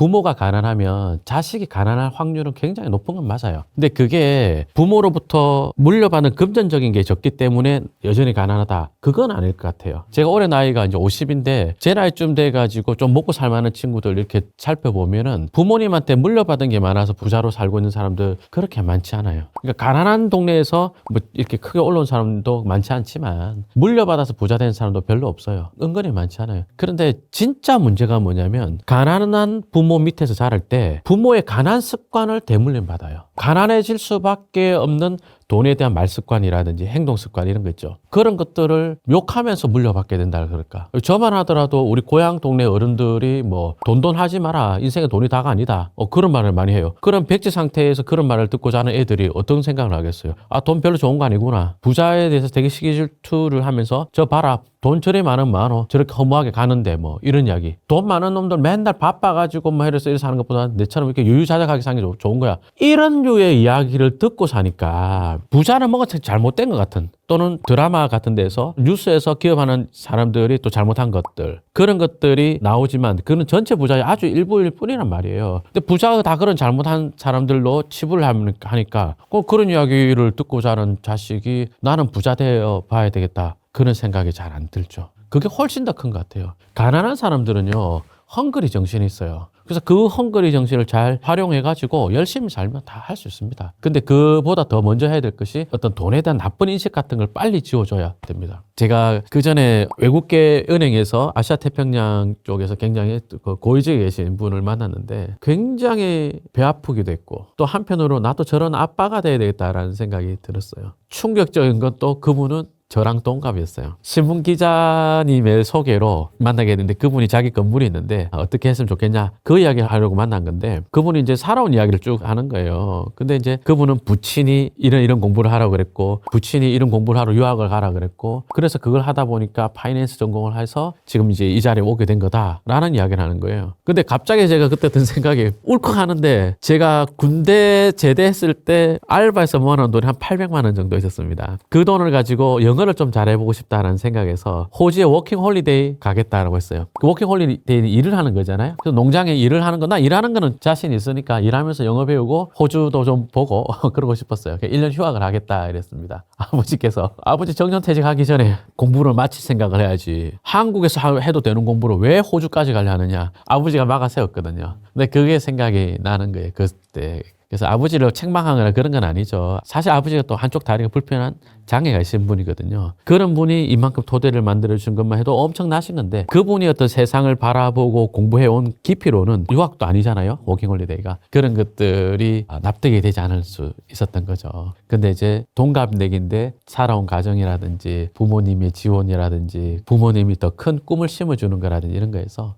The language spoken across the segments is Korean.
부모가 가난하면 자식이 가난할 확률은 굉장히 높은 건 맞아요. 근데 그게 부모로부터 물려받은 금전적인 게 적기 때문에 여전히 가난하다. 그건 아닐 것 같아요. 제가 올해 나이가 이제 50인데 제 나이쯤 돼가지고 좀 먹고 살만한 친구들 이렇게 살펴보면은 부모님한테 물려받은 게 많아서 부자로 살고 있는 사람들 그렇게 많지 않아요. 그러니까 가난한 동네에서 뭐 이렇게 크게 올라온 사람도 많지 않지만 물려받아서 부자 된 사람도 별로 없어요. 은근히 많지 않아요. 그런데 진짜 문제가 뭐냐면 가난한 부모 밑에서 자랄 때 부모의 가난 습관을 대물림 받아요. 가난해질 수밖에 없는 돈에 대한 말 습관이라든지 행동 습관 이런 거 있죠. 그런 것들을 욕하면서 물려받게 된다 그럴까. 저만 하더라도 우리 고향 동네 어른들이 뭐 돈 하지 마라. 인생에 돈이 다가 아니다. 그런 말을 많이 해요. 그런 백지 상태에서 그런 말을 듣고 자는 애들이 어떤 생각을 하겠어요. 아, 돈 별로 좋은 거 아니구나. 부자에 대해서 되게 시기 질투를 하면서 저 봐라. 돈 저리 많으면 많어. 저렇게 허무하게 가는데 뭐 이런 이야기. 돈 많은 놈들 맨날 바빠가지고 뭐 이래서 사는 것보다 내처럼 이렇게 유유자적하게 사는 게 좋은 거야. 이런 류의 이야기를 듣고 사니까 부자는 뭔가 잘못된 것 같은 또는 드라마 같은 데서 뉴스에서 기업하는 사람들이 또 잘못한 것들 그런 것들이 나오지만 그는 전체 부자의 아주 일부일 뿐이란 말이에요. 근데 부자가 다 그런 잘못한 사람들로 치부를 하니까 꼭 그런 이야기를 듣고 자는 자식이 나는 부자 되어 봐야 되겠다. 그런 생각이 잘 안 들죠. 그게 훨씬 더 큰 것 같아요. 가난한 사람들은요, 헝그리 정신이 있어요. 그래서 그 헝그리 정신을 잘 활용해가지고 열심히 살면 다 할 수 있습니다. 근데 그보다 더 먼저 해야 될 것이 어떤 돈에 대한 나쁜 인식 같은 걸 빨리 지워줘야 됩니다. 제가 그 전에 외국계 은행에서 아시아 태평양 쪽에서 굉장히 고위직에 계신 분을 만났는데 굉장히 배 아프기도 했고 또 한편으로 나도 저런 아빠가 돼야 되겠다라는 생각이 들었어요. 충격적인 건 또 그분은 저랑 동갑이었어요. 신문 기자님의 소개로 만나게 됐는데 그분이 자기 건물이 있는데 어떻게 했으면 좋겠냐 그 이야기를 하려고 만난 건데 그분이 이제 살아온 이야기를 쭉 하는 거예요. 근데 이제 그분은 부친이 이런 공부를 하라고 그랬고 부친이 이런 공부를 하러 유학을 가라 그랬고 그래서 그걸 하다 보니까 파이낸스 전공을 해서 지금 이제 이 자리에 오게 된 거다라는 이야기를 하는 거예요. 근데 갑자기 제가 그때 든 생각이 울컥하는데 제가 군대 제대했을 때 알바에서 모아놓은 돈이 한 800만 원 정도 있었습니다. 그 돈을 가지고 영어를 좀 잘해보고 싶다는 생각에서 호주에 워킹 홀리데이 가겠다라고 했어요. 그 워킹 홀리데이는 일을 하는 거잖아요. 그래서 농장에 일을 하는 거, 나 일하는 거는 자신 있으니까 일하면서 영어 배우고 호주도 좀 보고 그러고 싶었어요. 1년 휴학을 하겠다 이랬습니다. 아버지께서 아버지 정년퇴직하기 전에 공부를 마칠 생각을 해야지 한국에서 해도 되는 공부를 왜 호주까지 가려 하느냐 아버지가 막아 세웠거든요. 근데 그게 생각이 나는 거예요. 그때. 그래서 아버지를 책망하거나 그런 건 아니죠. 사실 아버지가 또 한쪽 다리가 불편한 장애가 있으신 분이거든요. 그런 분이 이만큼 토대를 만들어준 것만 해도 엄청나신 건데 그분이 어떤 세상을 바라보고 공부해온 깊이로는 유학도 아니잖아요. 워킹홀리데이가. 그런 것들이 납득이 되지 않을 수 있었던 거죠. 근데 이제 동갑내기인데 살아온 가정이라든지 부모님의 지원이라든지 부모님이 더 큰 꿈을 심어주는 거라든지 이런 거에서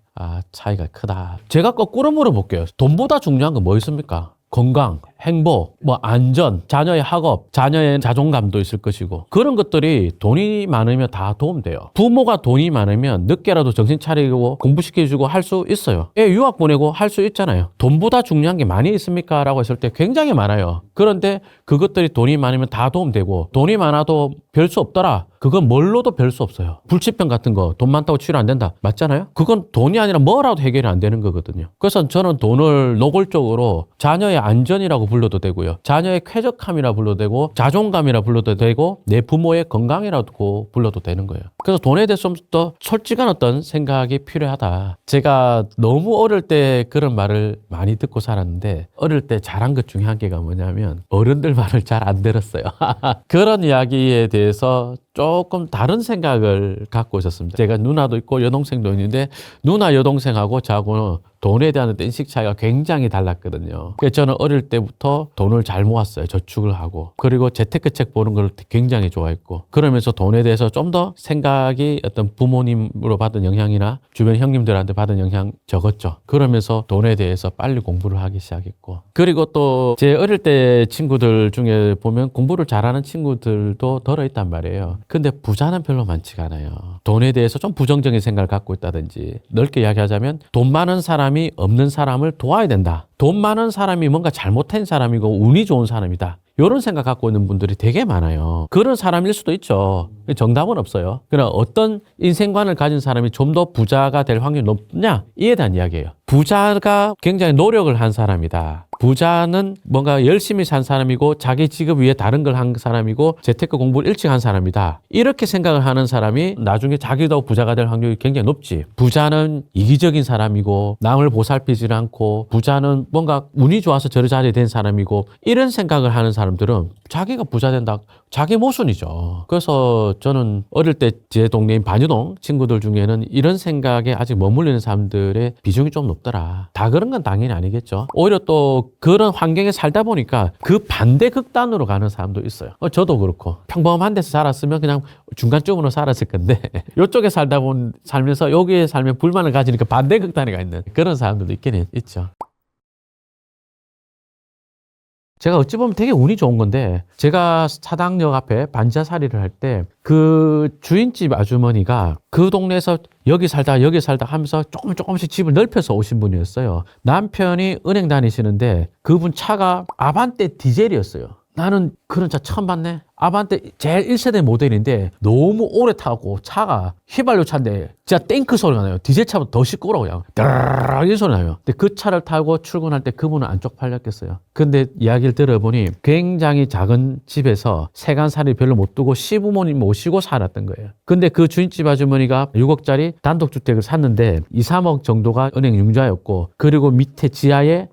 차이가 크다. 제가 거꾸로 물어볼게요. 돈보다 중요한 건 뭐 있습니까? 건강, 행복, 안전, 자녀의 학업, 자녀의 자존감도 있을 것이고 그런 것들이 돈이 많으면 다 도움돼요. 부모가 돈이 많으면 늦게라도 정신 차리고 공부시켜주고 할 수 있어요. 애 유학 보내고 할 수 있잖아요. 돈보다 중요한 게 많이 있습니까? 라고 했을 때 굉장히 많아요. 그런데 그것들이 돈이 많으면 다 도움되고 돈이 많아도 별 수 없더라. 그건 뭘로도 별 수 없어요. 불치병 같은 거 돈 많다고 치료 안 된다. 맞잖아요? 그건 돈이 아니라 뭐라도 해결이 안 되는 거거든요. 그래서 저는 돈을 노골적으로 자녀의 안전이라고 불러도 되고요. 자녀의 쾌적함이라 불러도 되고 자존감이라 불러도 되고 내 부모의 건강이라고 불러도 되는 거예요. 그래서 돈에 대해서 좀 더 솔직한 어떤 생각이 필요하다. 제가 너무 어릴 때 그런 말을 많이 듣고 살았는데 어릴 때 잘한 것 중에 한 개가 뭐냐면 어른들 말을 잘 안 들었어요. 그런 이야기에 대해서 조금 다른 생각을 갖고 있었습니다. 제가 누나도 있고 여동생도 있는데 누나 여동생하고 저하고는 돈에 대한 인식 차이가 굉장히 달랐거든요. 그래서 저는 어릴 때부터 돈을 잘 모았어요. 저축을 하고. 그리고 재테크책 보는 걸 굉장히 좋아했고. 그러면서 돈에 대해서 좀 더 생각이 어떤 부모님으로 받은 영향이나 주변 형님들한테 받은 영향 적었죠. 그러면서 돈에 대해서 빨리 공부를 하기 시작했고. 그리고 또 제 어릴 때 친구들 중에 보면 공부를 잘하는 친구들도 들어있단 말이에요. 근데 부자는 별로 많지가 않아요. 돈에 대해서 좀 부정적인 생각을 갖고 있다든지 넓게 이야기하자면 돈 많은 사람이 없는 사람을 도와야 된다. 돈 많은 사람이 뭔가 잘못한 사람이고 운이 좋은 사람이다. 이런 생각 갖고 있는 분들이 되게 많아요. 그런 사람일 수도 있죠. 정답은 없어요. 그러나 어떤 인생관을 가진 사람이 좀 더 부자가 될 확률이 높냐? 이에 대한 이야기예요. 부자가 굉장히 노력을 한 사람이다. 부자는 뭔가 열심히 산 사람이고 자기 직업 위에 다른 걸 한 사람이고 재테크 공부를 일찍 한 사람이다. 이렇게 생각을 하는 사람이 나중에 자기도 부자가 될 확률이 굉장히 높지. 부자는 이기적인 사람이고 남을 보살피지 않고 부자는 뭔가 운이 좋아서 저 자리에 된 사람이고 이런 생각을 하는 사람들은 자기가 부자 된다. 자기 모순이죠. 그래서 저는 어릴 때 제 동네인 반유동 친구들 중에는 이런 생각에 아직 머물리는 사람들의 비중이 좀 높더라. 다 그런 건 당연히 아니겠죠. 오히려 또 그런 환경에 살다 보니까 그 반대 극단으로 가는 사람도 있어요. 저도 그렇고 평범한 데서 살았으면 그냥 중간쯤으로 살았을 건데 이쪽에 살면서 여기에 살면 불만을 가지니까 반대 극단에 가 있는 그런 사람들도 있긴 있죠. 제가 어찌 보면 되게 운이 좋은 건데 제가 사당역 앞에 반지하살이를 할 때 그 주인집 아주머니가 그 동네에서 여기 살다 하면서 조금씩 집을 넓혀서 오신 분이었어요. 남편이 은행 다니시는데 그분 차가 아반떼 디젤이었어요. 나는 그런 차 처음 봤네. 아반떼 제일 1세대 모델인데 너무 오래 타고 차가 휘발유 차인데 진짜 탱크 소리가 나요. 디젤 차보다 더 시끄러워요. 따라락 이 소리 나요. 근데 그 차를 타고 출근할 때 그분은 안 쪽팔렸겠어요. 근데 이야기를 들어보니 굉장히 작은 집에서 세간살이 별로 못 두고 시부모님 모시고 살았던 거예요. 근데 그 주인집 아주머니가 6억짜리 단독주택을 샀는데 2, 3억 정도가 은행 융자였고 그리고 밑에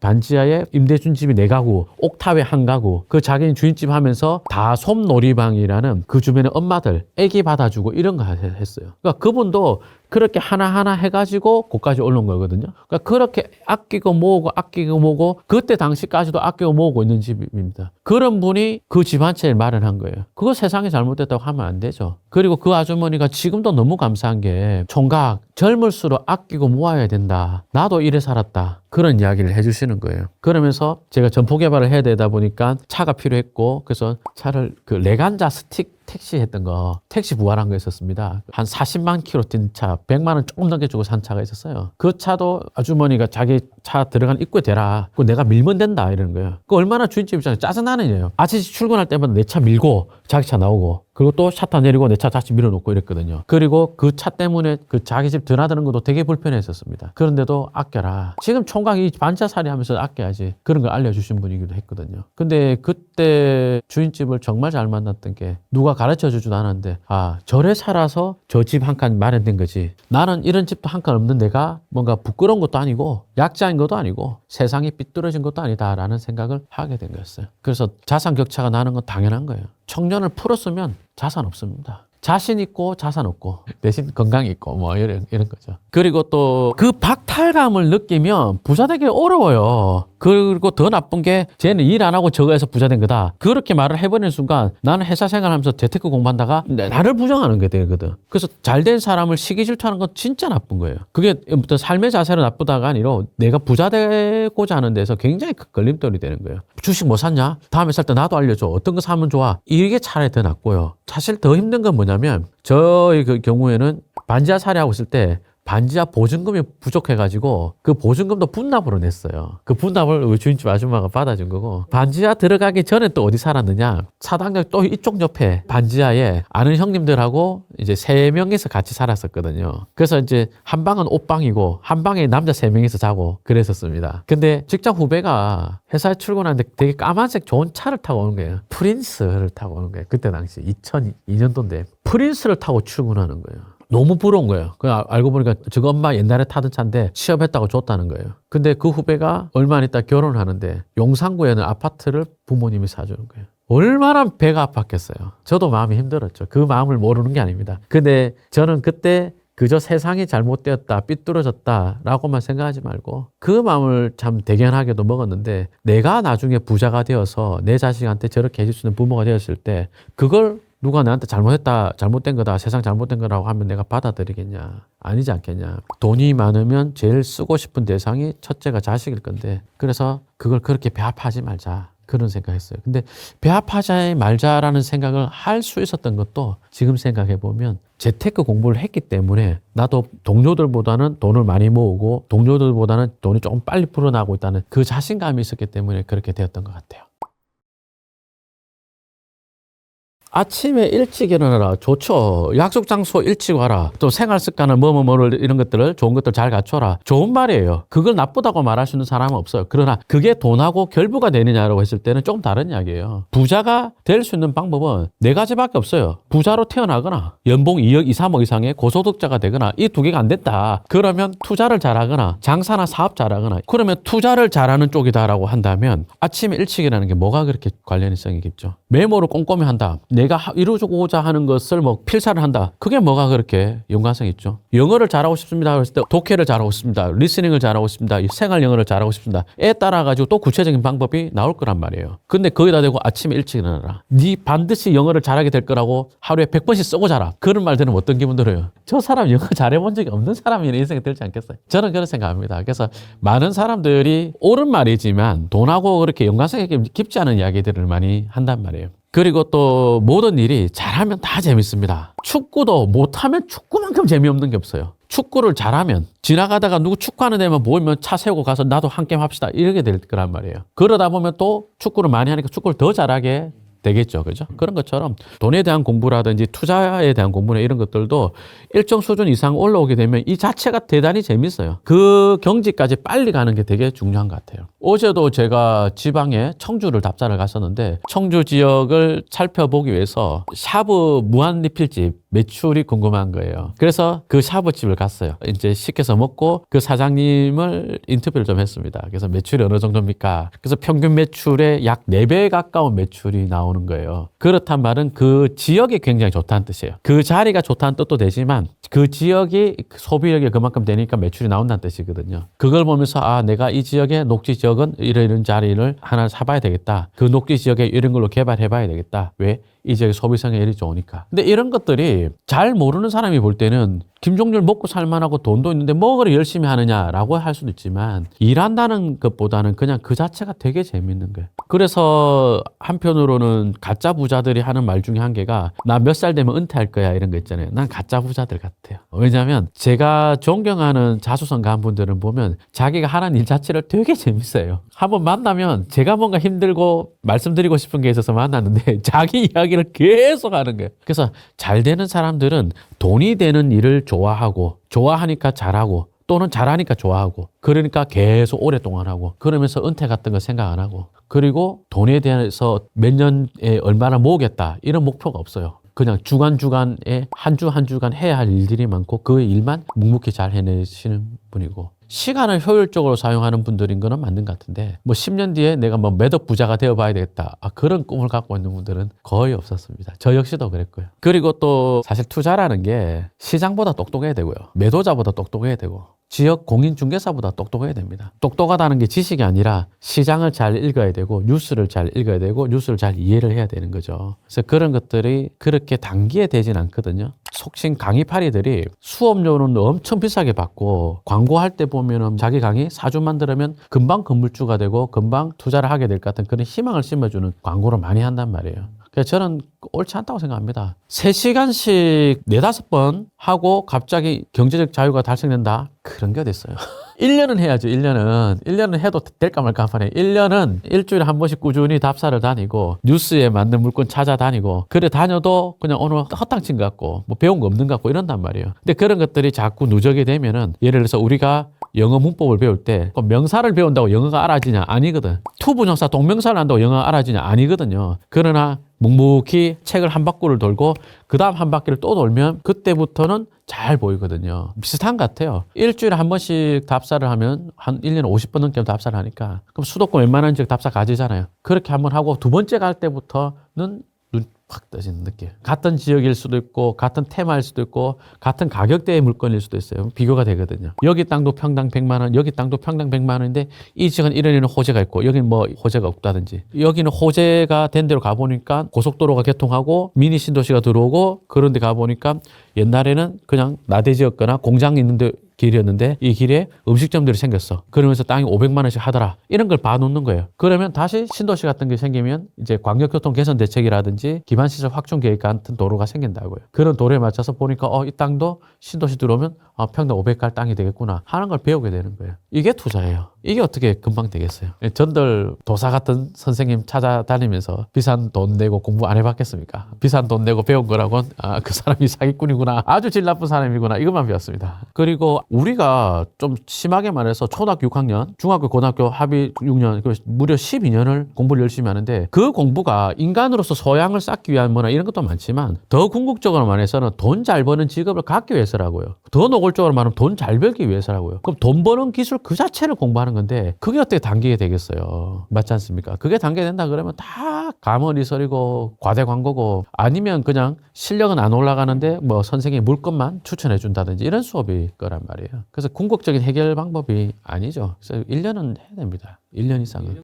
반지하에 임대준 집이 4가구, 옥탑에 1가구 그 자기는 주인집 하면서 다 솜놀이방이라는 그 주변에 엄마들 애기 받아주고 이런 거 했어요. 그러니까 그분도 그렇게 하나하나 해가지고 거기까지 올라온 거거든요. 그러니까 그렇게 아끼고 모으고 그때 당시까지도 아끼고 모으고 있는 집입니다. 그런 분이 그 집 한 채를 마련한 거예요. 그거 세상이 잘못됐다고 하면 안 되죠. 그리고 그 아주머니가 지금도 너무 감사한 게 총각 젊을수록 아끼고 모아야 된다. 나도 이래 살았다. 그런 이야기를 해주시는 거예요. 그러면서 제가 점포 개발을 해야 되다 보니까 차가 필요했고 그래서 차를 그 레간자 스틱 택시 했던 거 택시 부활한 거 있었습니다. 한 40만 킬로 뛴 차 100만 원 조금 넘게 주고 산 차가 있었어요. 그 차도 아주머니가 자기 차 들어간 입구에 대라. 그거 내가 밀면 된다 이러는 거예요. 그 얼마나 주인집 입장에서 짜증나는 일이에요. 아저씨 출근할 때마다 내 차 밀고 자기 차 나오고 그리고 또 샷타 내리고 내 차 다시 밀어놓고 이랬거든요. 그리고 그 차 때문에 그 자기 집 드나드는 것도 되게 불편했었습니다. 그런데도 아껴라. 지금 총각이 반차살이 하면서 아껴야지. 그런 걸 알려주신 분이기도 했거든요. 근데 그때 주인집을 정말 잘 만났던 게 누가 가르쳐 주지도 않았는데 절에 살아서 저 집 한 칸 마련된 거지. 나는 이런 집도 한 칸 없는 데가 뭔가 부끄러운 것도 아니고 약자인 것도 아니고 세상이 삐뚤어진 것도 아니다라는 생각을 하게 된 거였어요. 그래서 자산 격차가 나는 건 당연한 거예요. 청년을 풀었으면 자산 없습니다. 자신 있고 자산 없고 대신 건강 있고 뭐 이런 거죠. 그리고 또 그 박탈감을 느끼면 부자 되기 어려워요. 그리고 더 나쁜 게 쟤는 일 안 하고 저거 해서 부자 된 거다. 그렇게 말을 해버리는 순간 나는 회사 생활하면서 재테크 공부한다가 나를 부정하는 게 되거든. 그래서 잘된 사람을 시기 질투하는 건 진짜 나쁜 거예요. 그게 어떤 삶의 자세로 나쁘다가 아니라 내가 부자 되고자 하는 데서 굉장히 큰 걸림돌이 되는 거예요. 주식 뭐 샀냐? 다음에 살 때 나도 알려줘. 어떤 거 사면 좋아? 이게 차라리 더 낫고요. 사실 더 힘든 건 뭐냐면 저희 그 경우에는 반지하 살이하고 있을 때 반지하 보증금이 부족해가지고 그 보증금도 분납으로 냈어요. 그 분납을 우리 주인집 아줌마가 받아준 거고 반지하 들어가기 전에 또 어디 살았느냐 사당역 또 이쪽 옆에 반지하에 아는 형님들하고 이제 3명이서 같이 살았었거든요. 그래서 이제 한 방은 옷방이고 한 방에 남자 3명이서 자고 그랬었습니다. 근데 직장 후배가 회사에 출근하는데 되게 까만색 좋은 차를 타고 오는 거예요. 프린스를 타고 오는 거예요. 그때 당시 2002년도인데 프린스를 타고 출근하는 거예요. 너무 부러운 거예요. 알고 보니까 저거 엄마 옛날에 타던 차인데 취업했다고 줬다는 거예요. 근데 그 후배가 얼마 안 있다 결혼하는데 용산구에 있는 아파트를 부모님이 사주는 거예요. 얼마나 배가 아팠겠어요. 저도 마음이 힘들었죠. 그 마음을 모르는 게 아닙니다. 근데 저는 그때 그저 세상이 잘못되었다, 삐뚤어졌다라고만 생각하지 말고 그 마음을 참 대견하게도 먹었는데 내가 나중에 부자가 되어서 내 자식한테 저렇게 해줄 수 있는 부모가 되었을 때 그걸 누가 나한테 잘못된 거다, 세상 잘못된 거라고 하면 내가 받아들이겠냐? 아니지 않겠냐? 돈이 많으면 제일 쓰고 싶은 대상이 첫째가 자식일 건데, 그래서 그걸 그렇게 배합하지 말자. 그런 생각했어요. 근데 배합하지 말자라는 생각을 할 수 있었던 것도 지금 생각해 보면 재테크 공부를 했기 때문에 나도 동료들보다는 돈을 많이 모으고 동료들보다는 돈이 조금 빨리 불어나고 있다는 그 자신감이 있었기 때문에 그렇게 되었던 것 같아요. 아침에 일찍 일어나라. 좋죠. 약속 장소 일찍 와라. 또 생활 습관을 뭐를 이런 것들을 좋은 것들 잘 갖춰라. 좋은 말이에요. 그걸 나쁘다고 말할 수 있는 사람은 없어요. 그러나 그게 돈하고 결부가 되느냐라고 했을 때는 좀 다른 이야기예요. 부자가 될 수 있는 방법은 네 가지밖에 없어요. 부자로 태어나거나 연봉 2억, 2, 3억 이상의 고소득자가 되거나 이 두 개가 안 됐다. 그러면 투자를 잘하거나 장사나 사업 잘하거나 그러면 투자를 잘하는 쪽이다라고 한다면 아침에 일찍 일어나는 게 뭐가 그렇게 관련성이 있겠죠. 메모를 꼼꼼히 한다. 내가 이루고자 하는 것을 뭐 필사를 한다. 그게 뭐가 그렇게 연관성이 있죠. 영어를 잘하고 싶습니다. 그랬을 때 독해를 잘하고 싶습니다. 리스닝을 잘하고 싶습니다. 생활 영어를 잘하고 싶습니다. 에 따라 가지고 또 구체적인 방법이 나올 거란 말이에요. 근데 거기다 대고 아침에 일찍 일어나라. 네 반드시 영어를 잘하게 될 거라고 하루에 100번씩 쓰고 자라. 그런 말 들으면 어떤 기분 들어요? 저 사람 영어 잘해본 적이 없는 사람이 인생에 들지 않겠어요? 저는 그런 생각합니다. 그래서 많은 사람들이 옳은 말이지만 돈하고 그렇게 연관성이 깊지 않은 이야기들을 많이 한단 말이에요. 그리고 또 모든 일이 잘하면 다 재밌습니다. 축구도 못하면 축구만큼 재미없는 게 없어요. 축구를 잘하면 지나가다가 누구 축구하는 데만 보이면 차 세우고 가서 나도 한 게임 합시다 이렇게 될 거란 말이에요. 그러다 보면 또 축구를 많이 하니까 축구를 더 잘하게 되겠죠. 그죠? 그런 것처럼 돈에 대한 공부라든지 투자에 대한 공부나 이런 것들도 일정 수준 이상 올라오게 되면 이 자체가 대단히 재밌어요. 그 경지까지 빨리 가는 게 되게 중요한 것 같아요. 어제도 제가 지방에 청주를 답사를 갔었는데 청주 지역을 살펴보기 위해서 샤브 무한리필집 매출이 궁금한 거예요. 그래서 그 샤브집을 갔어요. 이제 시켜서 먹고 그 사장님을 인터뷰를 좀 했습니다. 그래서 매출이 어느 정도입니까? 그래서 평균 매출의 약 4배 가까운 매출이 나오는 거예요. 그렇단 말은 그 지역이 굉장히 좋다는 뜻이에요. 그 자리가 좋다는 뜻도 되지만 그 지역이 소비력이 그만큼 되니까 매출이 나온다는 뜻이거든요. 그걸 보면서 아, 내가 이 지역의 녹지 지역은 이런 자리를 하나 사봐야 되겠다. 그 녹지 지역에 이런 걸로 개발해봐야 되겠다. 왜? 이 지역의 소비성이 이리 좋으니까. 근데 이런 것들이 잘 모르는 사람이 볼 때는 김종률 먹고 살만하고 돈도 있는데 뭐를 열심히 하느냐라고 할 수도 있지만 일한다는 것보다는 그냥 그 자체가 되게 재밌는 거예요. 그래서 한편으로는 가짜 부자들이 하는 말 중에 한 개가 나 몇 살 되면 은퇴할 거야 이런 거 있잖아요. 난 가짜 부자들 같아요. 왜냐하면 제가 존경하는 자수성가한 분들은 보면 자기가 하는 일 자체를 되게 재밌어요. 한번 만나면 제가 뭔가 힘들고 말씀드리고 싶은 게 있어서 만났는데 자기 이야기를 계속 하는 거예요. 그래서 잘 되는 사람들은 돈이 되는 일을 좋아하니까 잘하고 또는 잘하니까 좋아하고 그러니까 계속 오랫동안 하고 그러면서 은퇴 같은 거 생각 안 하고 그리고 돈에 대해서 몇 년에 얼마나 모으겠다 이런 목표가 없어요. 그냥 주간에 한 주간 해야 할 일들이 많고 그 일만 묵묵히 잘 해내시는 분이고 시간을 효율적으로 사용하는 분들인 거는 맞는 것 같은데 뭐 10년 뒤에 내가 뭐 매덕 부자가 되어봐야 되겠다. 그런 꿈을 갖고 있는 분들은 거의 없었습니다. 저 역시도 그랬고요. 그리고 또 사실 투자라는 게 시장보다 똑똑해야 되고요. 매도자보다 똑똑해야 되고 지역 공인중개사보다 똑똑해야 됩니다. 똑똑하다는 게 지식이 아니라 시장을 잘 읽어야 되고 뉴스를 잘 읽어야 되고 뉴스를 잘 이해를 해야 되는 거죠. 그래서 그런 것들이 그렇게 단기에 되진 않거든요. 속칭 강의파리들이 수업료는 엄청 비싸게 받고 광고할 때 보면은 자기 강의 4주만 들으면 금방 건물주가 되고 금방 투자를 하게 될 것 같은 그런 희망을 심어주는 광고를 많이 한단 말이에요. 그래서 저는 옳지 않다고 생각합니다. 3시간씩 4-5번 하고 갑자기 경제적 자유가 달성된다? 그런 게 어딨어요. 1년은 해야죠. 1년은 해도 될까 말까 하네. 1년은 일주일에 한 번씩 꾸준히 답사를 다니고 뉴스에 맞는 물건 찾아다니고 그래 다녀도 그냥 오늘 헛당친 것 같고 뭐 배운 거 없는 것 같고 이런단 말이에요. 근데 그런 것들이 자꾸 누적이 되면은 예를 들어서 우리가 영어 문법을 배울 때 명사를 배운다고 영어가 알아지냐? 아니거든. 투부정사 동명사를 한다고 영어가 알아지냐? 아니거든요. 그러나 묵묵히 책을 한 바퀴를 돌고 그 다음 한 바퀴를 또 돌면 그때부터는 잘 보이거든요. 비슷한 것 같아요. 일주일에 한 번씩 답사를 하면 한 1년에 50번 넘게 답사를 하니까 그럼 수도권 웬만한 지역 답사 가지잖아요. 그렇게 한번 하고 두 번째 갈 때부터는 눈 확 떠지는 느낌. 같은 지역일 수도 있고 같은 테마일 수도 있고 같은 가격대의 물건일 수도 있어요. 비교가 되거든요. 여기 땅도 평당 100만 원, 여기 땅도 평당 100만 원인데 이 지역은 이런 호재가 있고 여기는 뭐 호재가 없다든지 여기는 호재가 된 데로 가보니까 고속도로가 개통하고 미니 신도시가 들어오고 그런 데 가보니까 옛날에는 그냥 나대지였거나 공장 있는데 길이었는데 이 길에 음식점들이 생겼어. 그러면서 땅이 500만 원씩 하더라. 이런 걸 봐놓는 거예요. 그러면 다시 신도시 같은 게 생기면 이제 광역교통 개선 대책이라든지 기반시설 확충 계획 같은 도로가 생긴다고요. 그런 도로에 맞춰서 보니까 이 땅도 신도시 들어오면 평당 500갈 땅이 되겠구나 하는 걸 배우게 되는 거예요. 이게 투자예요. 이게 어떻게 금방 되겠어요? 전들 도사 같은 선생님 찾아다니면서 비싼 돈 내고 공부 안 해봤겠습니까? 비싼 돈 내고 배운 거라고는 그 사람이 사기꾼이구나, 아주 질 나쁜 사람이구나, 이것만 배웠습니다. 그리고 우리가 좀 심하게 말해서 초등학교 6학년, 중학교, 고등학교 합의 6년, 무려 12년을 공부를 열심히 하는데 그 공부가 인간으로서 소양을 쌓기 위한 뭐나 이런 것도 많지만 더 궁극적으로 말해서는 돈 잘 버는 직업을 갖기 위해서라고요. 더 노골적으로 말하면 돈 잘 벌기 위해서라고요. 그럼 돈 버는 기술 그 자체를 공부하는 건데 그게 어떻게 단계가 되겠어요? 맞지 않습니까? 그게 단계된다 그러면 다 가머리설이고 과대 광고고, 아니면 그냥 실력은 안 올라가는데 뭐 선생님이 물건만 추천해 준다든지 이런 수업일 거란 말이에요. 그래서 궁극적인 해결 방법이 아니죠. 그래서 1년은 해야 됩니다. 1년 이상은.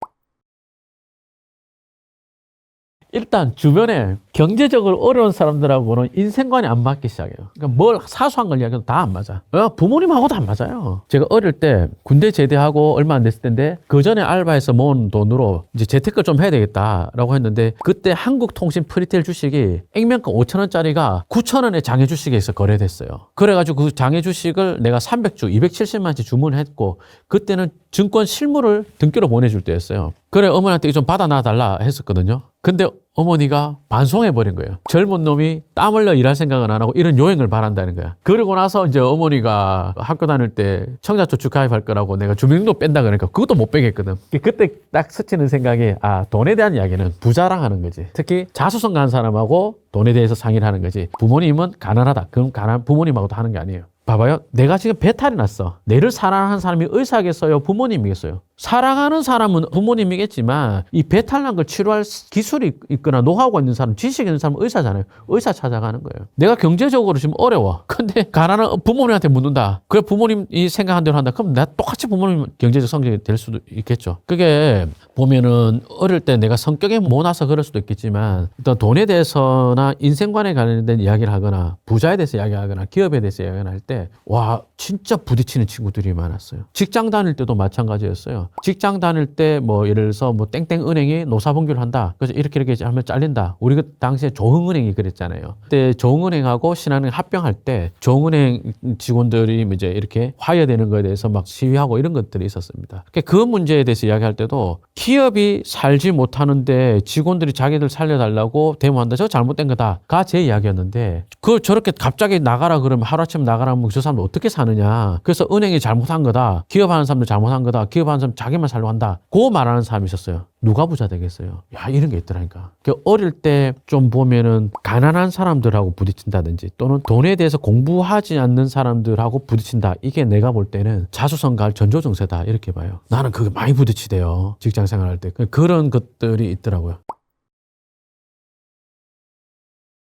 일단 주변에 경제적으로 어려운 사람들하고는 인생관이 안 맞기 시작해요. 그러니까 뭘 사소한 걸 이야기해도 다 안 맞아. 부모님하고도 안 맞아요. 제가 어릴 때 군대 제대하고 얼마 안 됐을 텐데 그 전에 알바해서 모은 돈으로 이제 재테크를 좀 해야 되겠다라고 했는데 그때 한국통신 프리테일 주식이 액면가 5,000원짜리가 9,000원에 장외 주식에서 거래됐어요. 그래가지고 그 장외 주식을 내가 300주 270만원치 주문했고 그때는 증권 실물을 등기로 보내줄 때였어요. 그래 어머니한테 좀 받아놔달라 했었거든요. 근데 어머니가 반송해버린 거예요. 젊은 놈이 땀 흘려 일할 생각은 안 하고 이런 요행을 바란다는 거야. 그러고 나서 이제 어머니가 학교 다닐 때 청자저축 가입할 거라고 내가 주민등록 뺀다 그러니까 그것도 못 빼겠거든. 그때 딱 스치는 생각이 돈에 대한 이야기는 부자랑 하는 거지. 특히 자수성 가는 사람하고 돈에 대해서 상의를 하는 거지. 부모님은 가난하다. 그럼 가난 부모님하고도 하는 게 아니에요. 봐봐요. 내가 지금 배탈이 났어. 내를 사랑하는 사람이 의사겠어요? 부모님이겠어요? 사랑하는 사람은 부모님이겠지만 이 배탈난 걸 치료할 기술이 있거나 노하우가 있는 사람, 지식이 있는 사람은 의사잖아요. 의사 찾아가는 거예요. 내가 경제적으로 지금 어려워. 근데 가난한 부모님한테 묻는다. 그래 부모님이 생각한 대로 한다. 그럼 내가 똑같이 부모님 경제적 성장이 될 수도 있겠죠. 그게 보면은 어릴 때 내가 성격이 모나서 그럴 수도 있겠지만 일단 돈에 대해서나 인생관에 관련된 이야기를 하거나 부자에 대해서 이야기하거나 기업에 대해서 이야기를 할 때 와 진짜 부딪히는 친구들이 많았어요. 직장 다닐 때도 마찬가지였어요. 직장 다닐 때 뭐 예를 들어서 뭐 땡땡 은행이 노사분규를 한다. 그래서 이렇게 하면 잘린다. 우리 그 당시에 조흥은행이 그랬잖아요. 그때 조흥은행하고 신한은행 합병할 때 조흥은행 직원들이 이제 이렇게 화해되는 거에 대해서 막 시위하고 이런 것들이 있었습니다. 그 문제에 대해서 이야기할 때도 기업이 살지 못하는데 직원들이 자기들 살려달라고 데모한다. 저거 잘못된 거다가 제 이야기였는데 그걸 저렇게 갑자기 나가라 그러면 하루아침에 나가라면 저 사람들 어떻게 사느냐. 그래서 은행이 잘못한 거다. 기업하는 사람들 잘못한 거다. 기업하는 사람 자기만 살려고 한다. 그 말하는 사람이 있었어요. 누가 부자 되겠어요? 야, 이런 게 있더라니까. 어릴 때 좀 보면은 가난한 사람들하고 부딪힌다든지 또는 돈에 대해서 공부하지 않는 사람들하고 부딪힌다. 이게 내가 볼 때는 자수성가할 전조증세다. 이렇게 봐요. 나는 그게 많이 부딪히대요. 직장 생활할 때. 그런 것들이 있더라고요.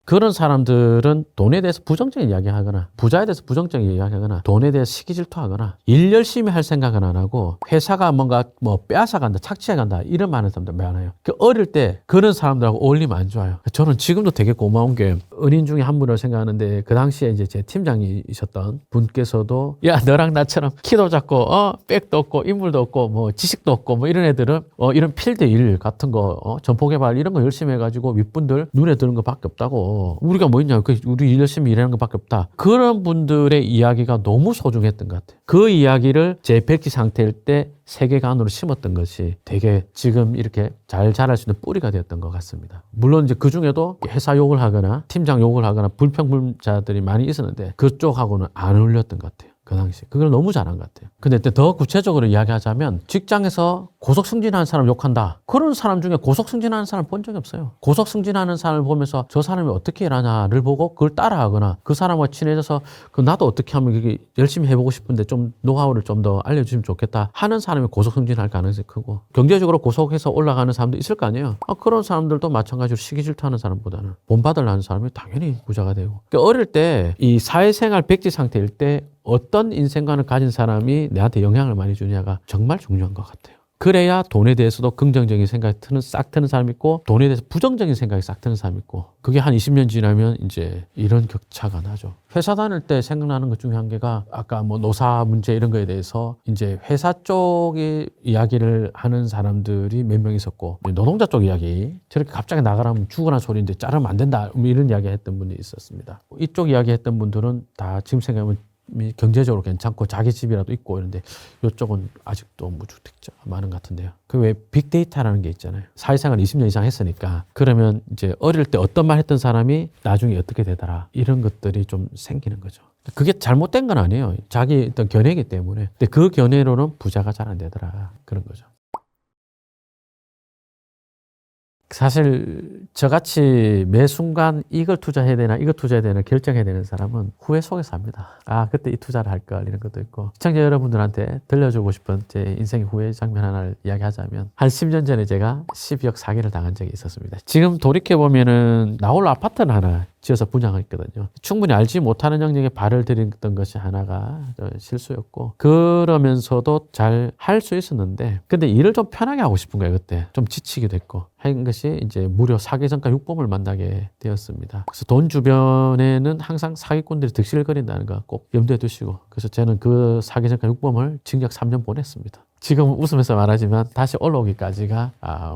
그런 사람들은 돈에 대해서 부정적인 이야기하거나 부자에 대해서 부정적인 이야기하거나 돈에 대해서 시기 질투하거나 일 열심히 할 생각은 안 하고 회사가 뭔가 뭐 빼앗아간다 착취해간다 이런 많은 사람들 많아요. 어릴 때 그런 사람들하고 어울리면 안 좋아요. 저는 지금도 되게 고마운 게 은인 중에 한 분을 생각하는데 그 당시에 이제 제 팀장이셨던 분께서도 야 너랑 나처럼 키도 작고 백도 없고 인물도 없고 뭐 지식도 없고 뭐 이런 애들은 이런 필드 일 같은 거 점포개발 이런 거 열심히 해가지고 윗분들 눈에 드는 것밖에 없다고. 우리가 뭐 있냐? 우리 일 열심히 일하는 것밖에 없다. 그런 분들의 이야기가 너무 소중했던 것 같아요. 그 이야기를 제 백지 상태일 때 세계관으로 심었던 것이 되게 지금 이렇게 잘 자랄 수 있는 뿌리가 되었던 것 같습니다. 물론 이제 그 중에도 회사 욕을 하거나 팀장 욕을 하거나 불평불자들이 많이 있었는데 그쪽하고는 안 어울렸던 것 같아요. 그 당시 그걸 너무 잘한 것 같아요. 근데 더 구체적으로 이야기하자면 직장에서 고속 승진하는 사람 욕한다. 그런 사람 중에 고속 승진하는 사람 본 적이 없어요. 고속 승진하는 사람을 보면서 저 사람이 어떻게 일하냐를 보고 그걸 따라하거나 그 사람과 친해져서 나도 어떻게 하면 이게 열심히 해보고 싶은데 좀 노하우를 좀 더 알려주시면 좋겠다 하는 사람이 고속 승진할 가능성이 크고 경제적으로 고속해서 올라가는 사람도 있을 거 아니에요. 그런 사람들도 마찬가지로 시기 질투하는 사람보다는 본받으려는 사람이 당연히 부자가 되고. 그러니까 어릴 때 이 사회생활 백지 상태일 때 어떤 인생관을 가진 사람이 내한테 영향을 많이 주냐가 정말 중요한 것 같아요. 그래야 돈에 대해서도 긍정적인 생각이 싹 트는 사람이 있고 돈에 대해서 부정적인 생각이 싹 트는 사람이 있고 그게 한 20년 지나면 이제 이런 격차가 나죠. 회사 다닐 때 생각나는 것 중에 한 개가 아까 뭐 노사 문제 이런 거에 대해서 이제 회사 쪽의 이야기를 하는 사람들이 몇 명 있었고 노동자 쪽 이야기 저렇게 갑자기 나가라면 죽어라 소리인데 자르면 안 된다 뭐 이런 이야기 했던 분이 있었습니다. 이쪽 이야기 했던 분들은 다 지금 생각하면 경제적으로 괜찮고 자기 집이라도 있고 이런데 이쪽은 아직도 무주택자가 많은 것 같은데요. 그 왜 빅데이터라는 게 있잖아요. 사회생활 20년 이상 했으니까 그러면 이제 어릴 때 어떤 말 했던 사람이 나중에 어떻게 되더라 이런 것들이 좀 생기는 거죠. 그게 잘못된 건 아니에요. 자기 어떤 견해이기 때문에. 근데 그 견해로는 부자가 잘 안 되더라 그런 거죠. 사실 저같이 매 순간 이걸 투자해야 되나 이걸 투자해야 되나 결정해야 되는 사람은 후회 속에서 합니다. 아 그때 이 투자를 할 걸 이런 것도 있고 시청자 여러분들한테 들려주고 싶은 제 인생의 후회 장면 하나를 이야기하자면 한 10년 전에 제가 12억 사기를 당한 적이 있었습니다. 지금 돌이켜보면은 나홀로 아파트를 하나 지어서 분양했거든요. 충분히 알지 못하는 영역에 발을 들였던 것이 하나가 실수였고 그러면서도 잘 할 수 있었는데 근데 일을 좀 편하게 하고 싶은 거예요. 그때 좀 지치기도 했고 한 것이 이제 무려 사기전과 육범을 만나게 되었습니다. 그래서 돈 주변에는 항상 사기꾼들이 득실거린다는 거 꼭 염두에 두시고 그래서 저는 그 사기전과 육범을 징역 3년 보냈습니다. 지금 웃으면서 말하지만 다시 올라오기까지가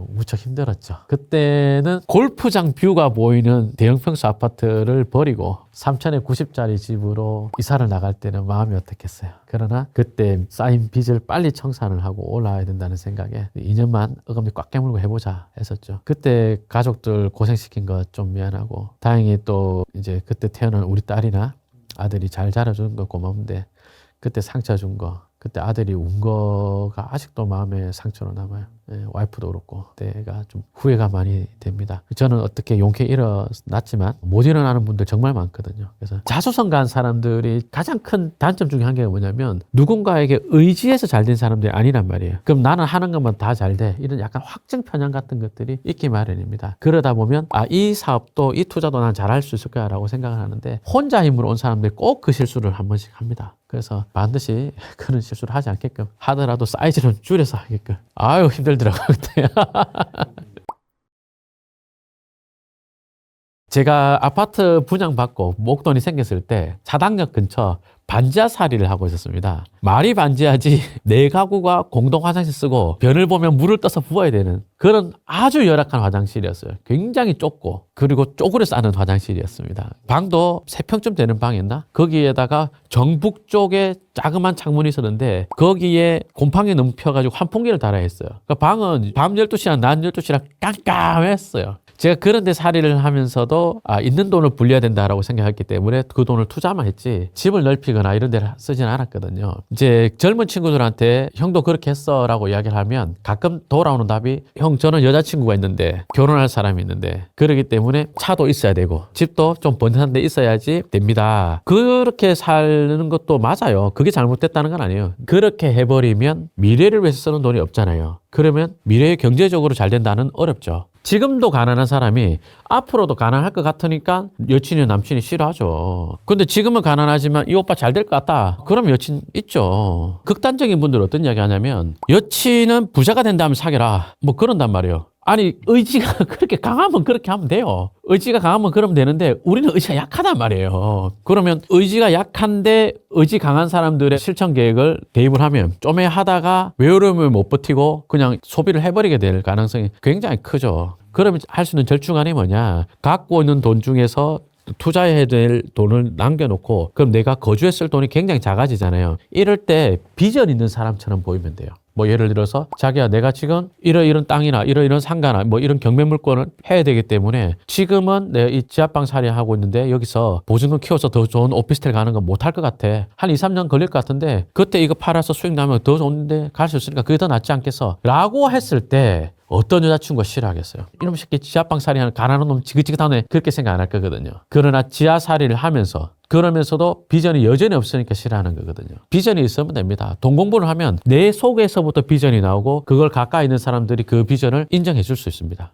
무척 힘들었죠. 그때는 골프장 뷰가 보이는 대형 평수 아파트를 버리고 3천에 90짜리 집으로 이사를 나갈 때는 마음이 어떻겠어요. 그러나 그때 쌓인 빚을 빨리 청산을 하고 올라와야 된다는 생각에 2년만 어금니 꽉 깨물고 해보자 했었죠. 그때 가족들 고생시킨 거 좀 미안하고 다행히 또 이제 그때 태어난 우리 딸이나 아들이 잘 자라준 거 고마운데 그때 상처 준 거 그때 아들이 운 거가 아직도 마음에 상처로 남아요. 와이프도 그렇고 그때가 좀 후회가 많이 됩니다. 저는 어떻게 용케 일어났지만 못 일어나는 분들 정말 많거든요. 그래서 자수성 가한 사람들이 가장 큰 단점 중에 한 개가 뭐냐면 누군가에게 의지해서 잘 된 사람들이 아니란 말이에요. 그럼 나는 하는 것만 다 잘 돼. 이런 약간 확증 편향 같은 것들이 있기 마련입니다. 그러다 보면 이 사업도 이 투자도 난 잘할 수 있을 거야 라고 생각을 하는데 혼자 힘으로 온 사람들이 꼭 그 실수를 한 번씩 합니다. 그래서 반드시 그런 실수를 하지 않게끔 하더라도 사이즈는 줄여서 하게끔. 아유 힘들더라고요 그때. 제가 아파트 분양받고 목돈이 생겼을 때 사당역 근처 반지하살이를 하고 있었습니다. 말이 반지하지 내 가구가 공동 화장실 쓰고 변을 보면 물을 떠서 부어야 되는 그런 아주 열악한 화장실이었어요. 굉장히 좁고 그리고 쪼그려 싸는 화장실이었습니다. 방도 3평쯤 되는 방이었나? 거기에다가 정북 쪽에 자그만 창문이 있었는데 거기에 곰팡이 넘펴가지고 환풍기를 달아야 했어요. 그러니까 방은 밤 12시랑 낮 12시랑 깜깜했어요. 제가 그런 데 살이를 하면서도 있는 돈을 불려야 된다라고 생각했기 때문에 그 돈을 투자만 했지 집을 넓히거나 이런 데를 쓰지는 않았거든요. 이제 젊은 친구들한테 형도 그렇게 했어 라고 이야기를 하면 가끔 돌아오는 답이 형 저는 여자친구가 있는데 결혼할 사람이 있는데 그러기 때문에 차도 있어야 되고 집도 좀 번듯한 데 있어야지 됩니다. 그렇게 사는 것도 맞아요. 그게 잘못됐다는 건 아니에요. 그렇게 해버리면 미래를 위해서 쓰는 돈이 없잖아요. 그러면 미래에 경제적으로 잘 된다는 어렵죠. 지금도 가난한 사람이 앞으로도 가난할 것 같으니까 여친이 남친이 싫어하죠. 근데 지금은 가난하지만 이 오빠 잘 될 것 같다. 그럼 여친 있죠. 극단적인 분들 어떤 이야기 하냐면 여친은 부자가 된다면 사귀라. 뭐 그런단 말이에요. 아니 의지가 그렇게 강하면 그렇게 하면 돼요. 의지가 강하면 그러면 되는데 우리는 의지가 약하단 말이에요. 그러면 의지가 약한데 의지 강한 사람들의 실천 계획을 대입을 하면 좀 하다가 외로움을 못 버티고 그냥 소비를 해버리게 될 가능성이 굉장히 크죠. 그러면 할 수 있는 절충안이 뭐냐. 갖고 있는 돈 중에서 투자해야 될 돈을 남겨놓고 그럼 내가 거주했을 돈이 굉장히 작아지잖아요. 이럴 때 비전 있는 사람처럼 보이면 돼요. 뭐 예를 들어서 자기야 내가 지금 이런 땅이나 이런 상가나 뭐 이런 경매 물건을 해야 되기 때문에 지금은 내가 이 지하방 살이하고 있는데 여기서 보증금 키워서 더 좋은 오피스텔 가는 건 못할 것 같아. 한 2, 3년 걸릴 것 같은데 그때 이거 팔아서 수익 나면 더 좋은데 갈 수 있으니까 그게 더 낫지 않겠어? 라고 했을 때 어떤 여자친구가 싫어하겠어요? 이놈 새끼 지하방 살이하는 가난한 놈 지긋지긋하네 그렇게 생각 안 할 거거든요. 그러나 지하살이를 하면서 그러면서도 비전이 여전히 없으니까 싫어하는 거거든요. 비전이 있으면 됩니다. 돈 공부를 하면 내 속에서부터 비전이 나오고 그걸 가까이 있는 사람들이 그 비전을 인정해 줄 수 있습니다.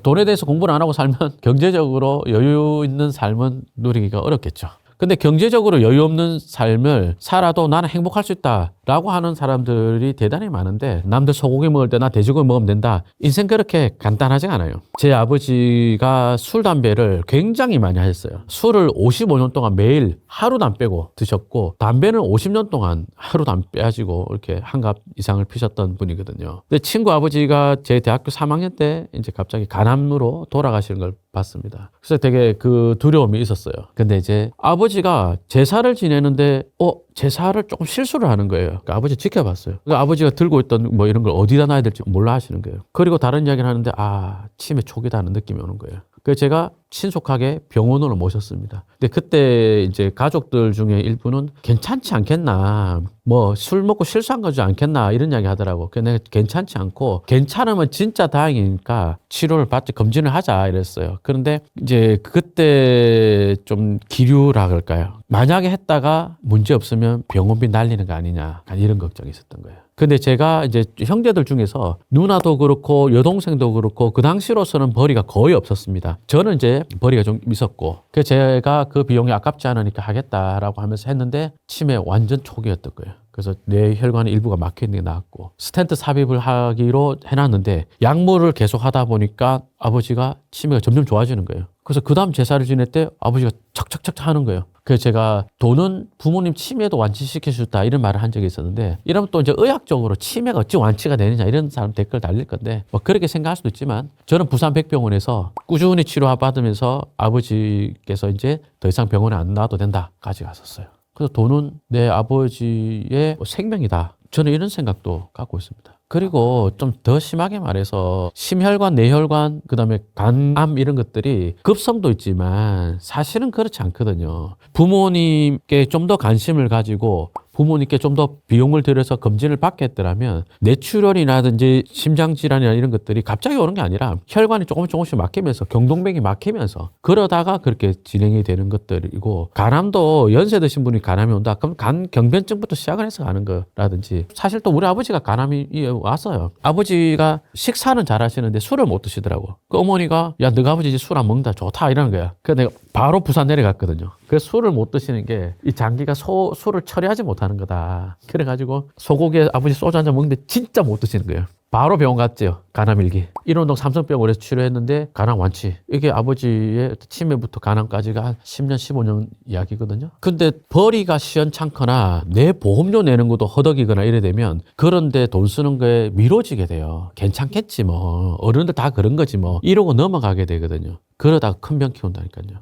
돈에 대해서 공부를 안 하고 살면 경제적으로 여유 있는 삶은 누리기가 어렵겠죠. 근데 경제적으로 여유 없는 삶을 살아도 나는 행복할 수 있다. 라고 하는 사람들이 대단히 많은데 남들 소고기 먹을 때 나 돼지고기 먹으면 된다. 인생 그렇게 간단하지 않아요. 제 아버지가 술, 담배를 굉장히 많이 하셨어요. 술을 55년 동안 매일 하루도 안 빼고 드셨고 담배는 50년 동안 하루도 안 빼가지고 이렇게 한갑 이상을 피셨던 분이거든요. 근데 친구 아버지가 제 대학교 3학년 때 이제 갑자기 간암으로 돌아가시는 걸 봤습니다. 그래서 되게 그 두려움이 있었어요. 근데 이제 아버지가 제사를 지내는데 제사를 조금 실수를 하는 거예요. 그러니까 아버지 지켜봤어요. 그러니까 아버지가 들고 있던 뭐 이런 걸 어디다 놔야 될지 몰라 하시는 거예요. 그리고 다른 이야기를 하는데 치매 초기다는 느낌이 오는 거예요. 그래서 제가 신속하게 병원으로 모셨습니다. 근데 그때 이제 가족들 중에 일부는 괜찮지 않겠나, 뭐 술 먹고 실수한 거지 않겠나 이런 이야기 하더라고. 그래서 내가 괜찮지 않고 괜찮으면 진짜 다행이니까 치료를 받지 검진을 하자 이랬어요. 그런데 이제 그때 좀 기류라 그럴까요? 만약에 했다가 문제 없으면 병원비 날리는 거 아니냐 이런 걱정이 있었던 거예요. 근데 제가 이제 형제들 중에서 누나도 그렇고 여동생도 그렇고 그 당시로서는 벌이가 거의 없었습니다. 저는 이제 벌이가 좀 있었고 그래서 제가 그 비용이 아깝지 않으니까 하겠다라고 하면서 했는데 치매 완전 초기였던 거예요. 그래서 뇌 혈관의 일부가 막혀있는 게 나왔고 스텐트 삽입을 하기로 해놨는데 약물을 계속 하다 보니까 아버지가 치매가 점점 좋아지는 거예요. 그래서 그 다음 제사를 지낼 때 아버지가 척척척 하는 거예요. 그래서 제가 돈은 부모님 치매도 완치시켜줬다 이런 말을 한 적이 있었는데 이러면 또 이제 의학적으로 치매가 어찌 완치가 되느냐 이런 사람 댓글 달릴 건데 뭐 그렇게 생각할 수도 있지만 저는 부산 백병원에서 꾸준히 치료받으면서 아버지께서 이제 더 이상 병원에 안 나와도 된다까지 갔었어요. 그래서 돈은 내 아버지의 생명이다. 저는 이런 생각도 갖고 있습니다. 그리고 좀 더 심하게 말해서 심혈관, 뇌혈관, 그다음에 간암 이런 것들이 급성도 있지만 사실은 그렇지 않거든요. 부모님께 좀 더 관심을 가지고 부모님께 좀 더 비용을 들여서 검진을 받겠더라면 뇌출혈이라든지 심장질환이나 이런 것들이 갑자기 오는 게 아니라 혈관이 조금씩 막히면서 경동맥이 막히면서 그러다가 그렇게 진행이 되는 것들이고 간암도 연세 드신 분이 간암이 온다. 그럼 간 경변증부터 시작을 해서 가는 거라든지 사실 또 우리 아버지가 간암이 왔어요. 아버지가 식사는 잘 하시는데 술을 못 드시더라고. 그 어머니가 야 너가 아버지 술 안 먹는다 좋다 이러는 거야. 그래서 내가 바로 부산 내려갔거든요. 그래서 술을 못 드시는 게 이 장기가 술을 처리하지 못하는 거다. 그래가지고 소고기에 아버지 소주 한 잔 먹는데 진짜 못 드시는 거예요. 바로 병원 갔죠. 간암일기. 일원동 삼성병원에서 치료했는데 간암 완치. 이게 아버지의 치매부터 간암까지가 한 10년, 15년 이야기거든요. 근데 벌이가 시원찮거나 내 보험료 내는 것도 허덕이거나 이래 되면 그런데 돈 쓰는 거에 미뤄지게 돼요. 괜찮겠지 뭐. 어른들 다 그런 거지 뭐. 이러고 넘어가게 되거든요. 그러다가 큰 병 키운다니까요.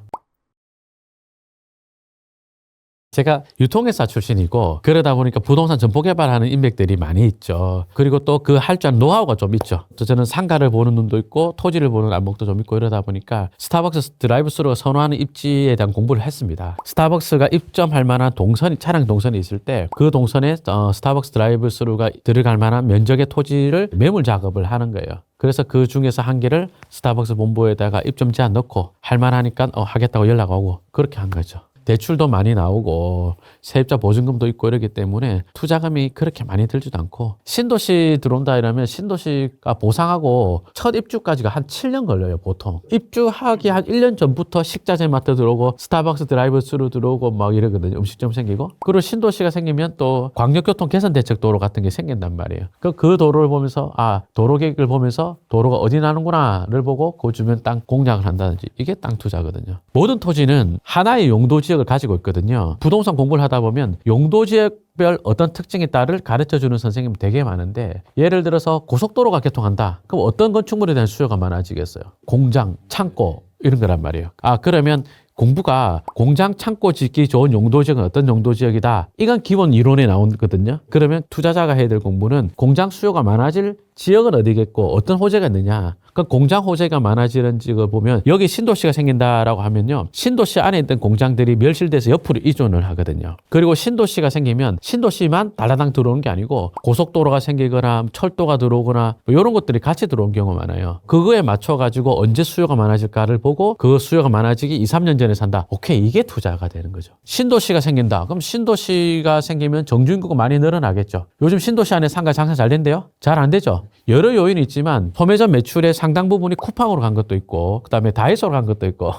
제가 유통회사 출신이고 그러다 보니까 부동산 점포 개발하는 인맥들이 많이 있죠. 그리고 또 그 할 줄 아는 노하우가 좀 있죠. 저는 상가를 보는 눈도 있고 토지를 보는 안목도 좀 있고 이러다 보니까 스타벅스 드라이브스루가 선호하는 입지에 대한 공부를 했습니다. 스타벅스가 입점할 만한 동선이 차량 동선이 있을 때 그 동선에 스타벅스 드라이브스루가 들어갈 만한 면적의 토지를 매물 작업을 하는 거예요. 그래서 그 중에서 한 개를 스타벅스 본부에다가 입점 제한 넣고 할 만하니까 하겠다고 연락 오고 그렇게 한 거죠. 대출도 많이 나오고 세입자 보증금도 있고 이러기 때문에 투자금이 그렇게 많이 들지도 않고 신도시 들어온다 이러면 신도시가 보상하고 첫 입주까지가 한 7년 걸려요 보통. 입주하기 한 1년 전부터 식자재 마트 들어오고 스타벅스 드라이브스루 들어오고 막 이러거든요. 음식점 생기고. 그리고 신도시가 생기면 또 광역교통 개선대책 도로 같은 게 생긴단 말이에요. 그 도로를 보면서 도로 계획을 보면서 도로가 어디 나는구나를 보고 그 주변 땅 공략을 한다든지 이게 땅 투자거든요. 모든 토지는 하나의 용도 지역을 가지고 있거든요. 부동산 공부를 하다 보면 용도 지역별 어떤 특징에 따를 가르쳐주는 선생님이 되게 많은데 예를 들어서 고속도로가 개통한다. 그럼 어떤 건축물에 대한 수요가 많아지겠어요? 공장, 창고 이런 거란 말이에요. 그러면 공부가 공장, 창고 짓기 좋은 용도 지역은 어떤 용도 지역이다. 이건 기본 이론에 나오거든요. 그러면 투자자가 해야 될 공부는 공장 수요가 많아질 지역은 어디겠고 어떤 호재가 있느냐. 그 공장 호재가 많아지는 지역을 보면 여기 신도시가 생긴다라고 하면요. 신도시 안에 있던 공장들이 멸실돼서 옆으로 이전을 하거든요. 그리고 신도시가 생기면 신도시만 달라당 들어오는 게 아니고 고속도로가 생기거나 철도가 들어오거나 뭐 이런 것들이 같이 들어온 경우가 많아요. 그거에 맞춰가지고 언제 수요가 많아질까를 보고 그 수요가 많아지기 2, 3년 전에 산다. 오케이, 이게 투자가 되는 거죠. 신도시가 생긴다. 그럼 신도시가 생기면 정주인구가 많이 늘어나겠죠. 요즘 신도시 안에 상가 장사 잘 된대요? 잘 안 되죠. 여러 요인이 있지만 소매점 매출의 상당 부분이 쿠팡으로 간 것도 있고 그다음에 다이소로 간 것도 있고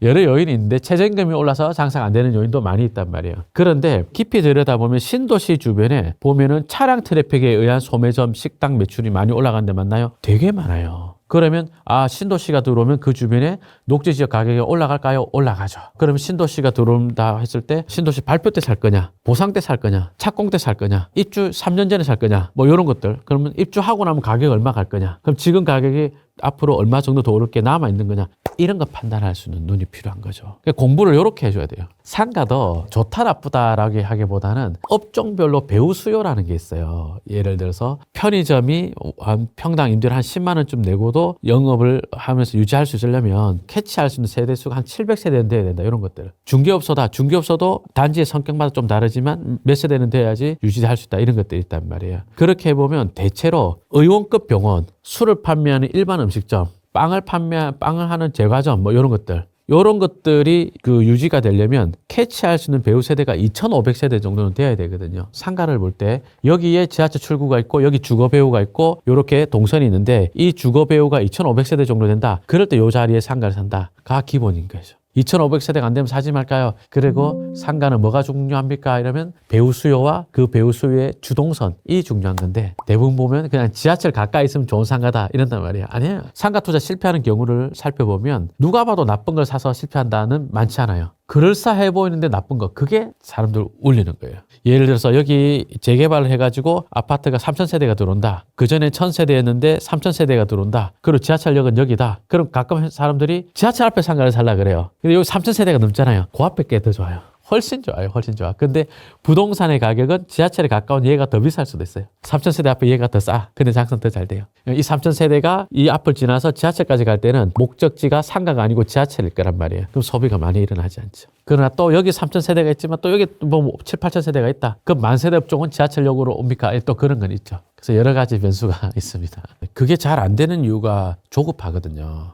여러 요인이 있는데 최저임금이 올라서 장사가 안 되는 요인도 많이 있단 말이에요. 그런데 깊이 들여다보면 신도시 주변에 보면은 차량 트래픽에 의한 소매점 식당 매출이 많이 올라간 데 맞나요? 되게 많아요. 그러면 신도시가 들어오면 그 주변에 녹지 지역 가격이 올라갈까요? 올라가죠. 그러면 신도시가 들어온다 했을 때 신도시 발표 때 살 거냐, 보상 때 살 거냐, 착공 때 살 거냐, 입주 3년 전에 살 거냐, 뭐 이런 것들. 그러면 입주하고 나면 가격이 얼마 갈 거냐, 그럼 지금 가격이 앞으로 얼마 정도 더 오를 게 남아 있는 거냐, 이런 거 판단할 수 있는 눈이 필요한 거죠. 그러니까 공부를 이렇게 해줘야 돼요. 상가도 좋다 나쁘다라고 하기보다는 업종별로 배후 수요라는 게 있어요. 예를 들어서 편의점이 한 평당 임대료 한 10만 원쯤 내고도 영업을 하면서 유지할 수 있으려면 캐치할 수 있는 세대수가 한 700세대는 돼야 된다. 이런 것들. 중개업소다. 중개업소도 단지의 성격마다 좀 다르지만 몇 세대는 돼야지 유지할 수 있다. 이런 것들이 있단 말이에요. 그렇게 해보면 대체로 의원급 병원, 술을 판매하는 일반 음식점, 빵을 하는 제과점, 뭐 이런 것들. 이런 것들이 그 유지가 되려면 캐치할 수 있는 배우 세대가 2,500세대 정도는 돼야 되거든요. 상가를 볼 때 여기에 지하철 출구가 있고 여기 주거 배우가 있고 이렇게 동선이 있는데 이 주거 배우가 2,500세대 정도 된다. 그럴 때 이 자리에 상가를 산다가 기본인 거죠. 2,500세대가 안 되면 사지 말까요? 그리고 상가는 뭐가 중요합니까? 이러면 배우 수요와 그 배우 수요의 주동선이 중요한 건데 대부분 보면 그냥 지하철 가까이 있으면 좋은 상가다 이런단 말이에요. 아니에요. 상가 투자 실패하는 경우를 살펴보면 누가 봐도 나쁜 걸 사서 실패한다는 많지 않아요. 그럴싸해 보이는데 나쁜 거, 그게 사람들 울리는 거예요. 예를 들어서 여기 재개발을 해가지고 아파트가 3,000세대가 들어온다. 그전에 1,000세대였는데 3,000세대가 들어온다. 그리고 지하철역은 여기다. 그럼 가끔 사람들이 지하철 앞에 상가를 살라 그래요. 근데 여기 3,000세대가 넘잖아요. 그 앞에 게 더 좋아요. 훨씬 좋아요. 훨씬 좋아. 근데 부동산의 가격은 지하철에 가까운 얘가 더 비쌀 수도 있어요. 3,000세대 앞에 얘가 더 싸. 근데 장사는 더 잘 돼요. 이 3,000세대가 이 앞을 지나서 지하철까지 갈 때는 목적지가 상가가 아니고 지하철일 거란 말이에요. 그럼 소비가 많이 일어나지 않죠. 그러나 또 여기 3,000세대가 있지만 또 여기 뭐 7, 8,000세대가 있다. 그럼 만세대 업종은 지하철역으로 옵니까? 또 그런 건 있죠. 그래서 여러 가지 변수가 있습니다. 그게 잘 안 되는 이유가 조급하거든요.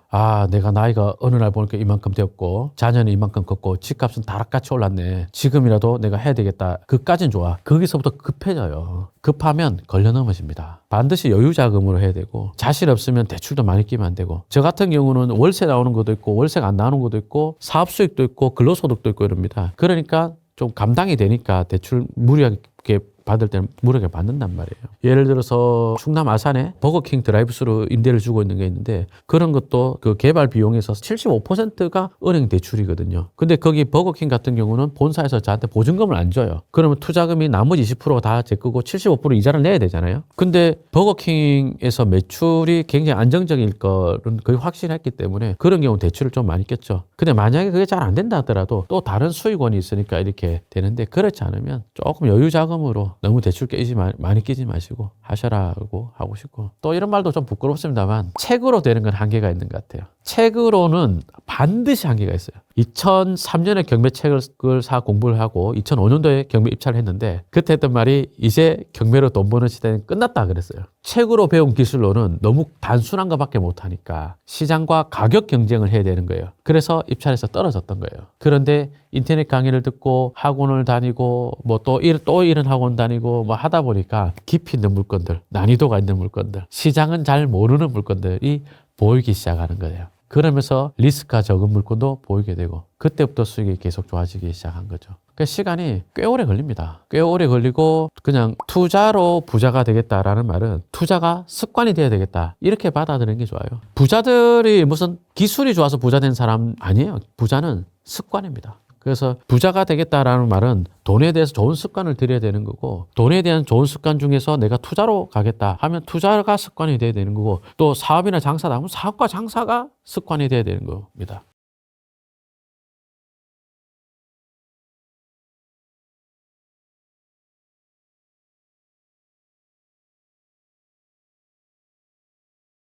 내가 나이가 어느 날 보니까 이만큼 되었고 자녀는 이만큼 컸고 집값은 다락같이 올랐네. 지금이라도 내가 해야 되겠다. 그까진 좋아. 거기서부터 급해져요. 급하면 걸려 넘어집니다. 반드시 여유 자금으로 해야 되고 자신 없으면 대출도 많이 끼면 안 되고 저 같은 경우는 월세 나오는 것도 있고 월세가 안 나오는 것도 있고 사업 수익도 있고 근로소득도 있고 이럽니다. 그러니까 좀 감당이 되니까 대출 무리하게 받을 때는 무료하게 받는단 말이에요. 예를 들어서 충남 아산에 버거킹 드라이브스루 임대를 주고 있는 게 있는데 그런 것도 그 개발 비용에서 75%가 은행 대출이거든요. 근데 거기 버거킹 같은 경우는 본사에서 저한테 보증금을 안 줘요. 그러면 투자금이 나머지 20%가 다 제 거고 75% 이자를 내야 되잖아요. 근데 버거킹에서 매출이 굉장히 안정적일 거는 거의 확신했기 때문에 그런 경우 대출을 좀 많이 꼈죠. 근데 만약에 그게 잘 안 된다 하더라도 또 다른 수익원이 있으니까 이렇게 되는데 그렇지 않으면 조금 여유 자금으로 너무 대출 많이 끼지 마시고 하셔라고 하고 싶고 또 이런 말도 좀 부끄럽습니다만 책으로 되는 건 한계가 있는 것 같아요. 책으로는 반드시 한계가 있어요. 2003년에 경매책을 사 공부를 하고 2005년도에 경매 입찰을 했는데 그때 했던 말이 이제 경매로 돈 버는 시대는 끝났다 그랬어요. 책으로 배운 기술로는 너무 단순한 것밖에 못하니까 시장과 가격 경쟁을 해야 되는 거예요. 그래서 입찰에서 떨어졌던 거예요. 그런데 인터넷 강의를 듣고 학원을 다니고 뭐 또 이런 학원 다니고 뭐 하다 보니까 깊이 있는 물건들, 난이도가 있는 물건들, 시장은 잘 모르는 물건들이 보이기 시작하는 거예요. 그러면서 리스크가 적은 물건도 보이게 되고 그때부터 수익이 계속 좋아지기 시작한 거죠. 그 시간이 꽤 오래 걸립니다. 꽤 오래 걸리고 그냥 투자로 부자가 되겠다라는 말은 투자가 습관이 돼야 되겠다. 이렇게 받아들이는 게 좋아요. 부자들이 무슨 기술이 좋아서 부자 된 사람 아니에요. 부자는 습관입니다. 그래서 부자가 되겠다라는 말은 돈에 대해서 좋은 습관을 들여야 되는 거고 돈에 대한 좋은 습관 중에서 내가 투자로 가겠다 하면 투자가 습관이 돼야 되는 거고 또 사업이나 장사다 하면 사업과 장사가 습관이 돼야 되는 겁니다.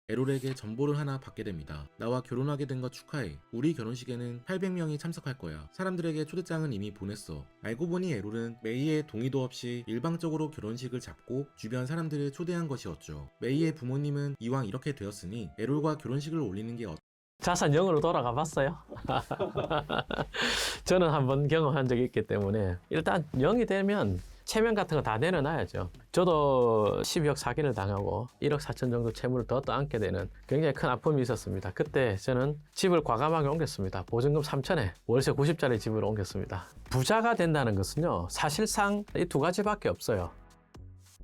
에롤에게 전보를 하나 받게 됩니다. 나와 결혼하게 된 거 축하해. 우리 결혼식에는 800명이 참석할 거야. 사람들에게 초대장은 이미 보냈어. 알고 보니 에롤은 메이의 동의도 없이 일방적으로 결혼식을 잡고 주변 사람들을 초대한 것이었죠. 메이의 부모님은 이왕 이렇게 되었으니 에롤과 결혼식을 올리는 게 자산 0으로 돌아가 봤어요? 저는 한번 경험한 적이 있기 때문에 일단 0이 되면 체면 같은 거 다 내려놔야죠. 저도 12억 사기를 당하고 1억 4천 정도 채무를 더 떠안게 되는 굉장히 큰 아픔이 있었습니다. 그때 저는 집을 과감하게 옮겼습니다. 보증금 3천에 월세 90짜리 집으로 옮겼습니다. 부자가 된다는 것은요, 사실상 이 두 가지밖에 없어요.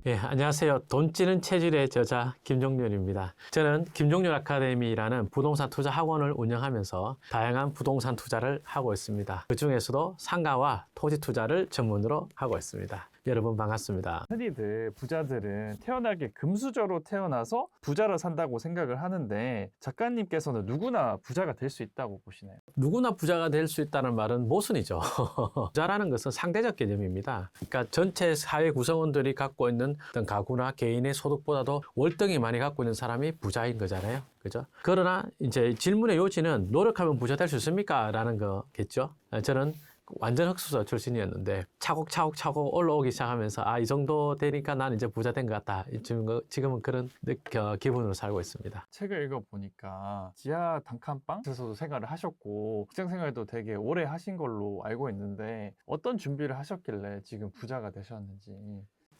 예, 안녕하세요. 돈 찌는 체질의 저자 김종렬입니다. 저는 김종렬 아카데미라는 부동산 투자 학원을 운영하면서 다양한 부동산 투자를 하고 있습니다. 그 중에서도 상가와 토지 투자를 전문으로 하고 있습니다. 여러분 반갑습니다. 흔히들 부자들은 태어나게 금수저로 태어나서 부자로 산다고 생각을 하는데 작가님께서는 누구나 부자가 될 수 있다고 보시나요? 누구나 부자가 될 수 있다는 말은 모순이죠. 부자라는 것은 상대적 개념입니다. 그러니까 전체 사회 구성원들이 갖고 있는 어떤 가구나 개인의 소득보다도 월등히 많이 갖고 있는 사람이 부자인 거잖아요. 그죠? 그러나 이제 질문의 요지는 노력하면 부자 될 수 있습니까? 라는 거겠죠. 저는 완전 흑수저 출신이었는데 차곡차곡 올라오기 시작하면서 이 정도 되니까 난 이제 부자 된 것 같다. 지금은 그런 기분으로 살고 있습니다. 책을 읽어보니까 지하 단칸방에서도 생활을 하셨고 직장 생활도 되게 오래 하신 걸로 알고 있는데 어떤 준비를 하셨길래 지금 부자가 되셨는지.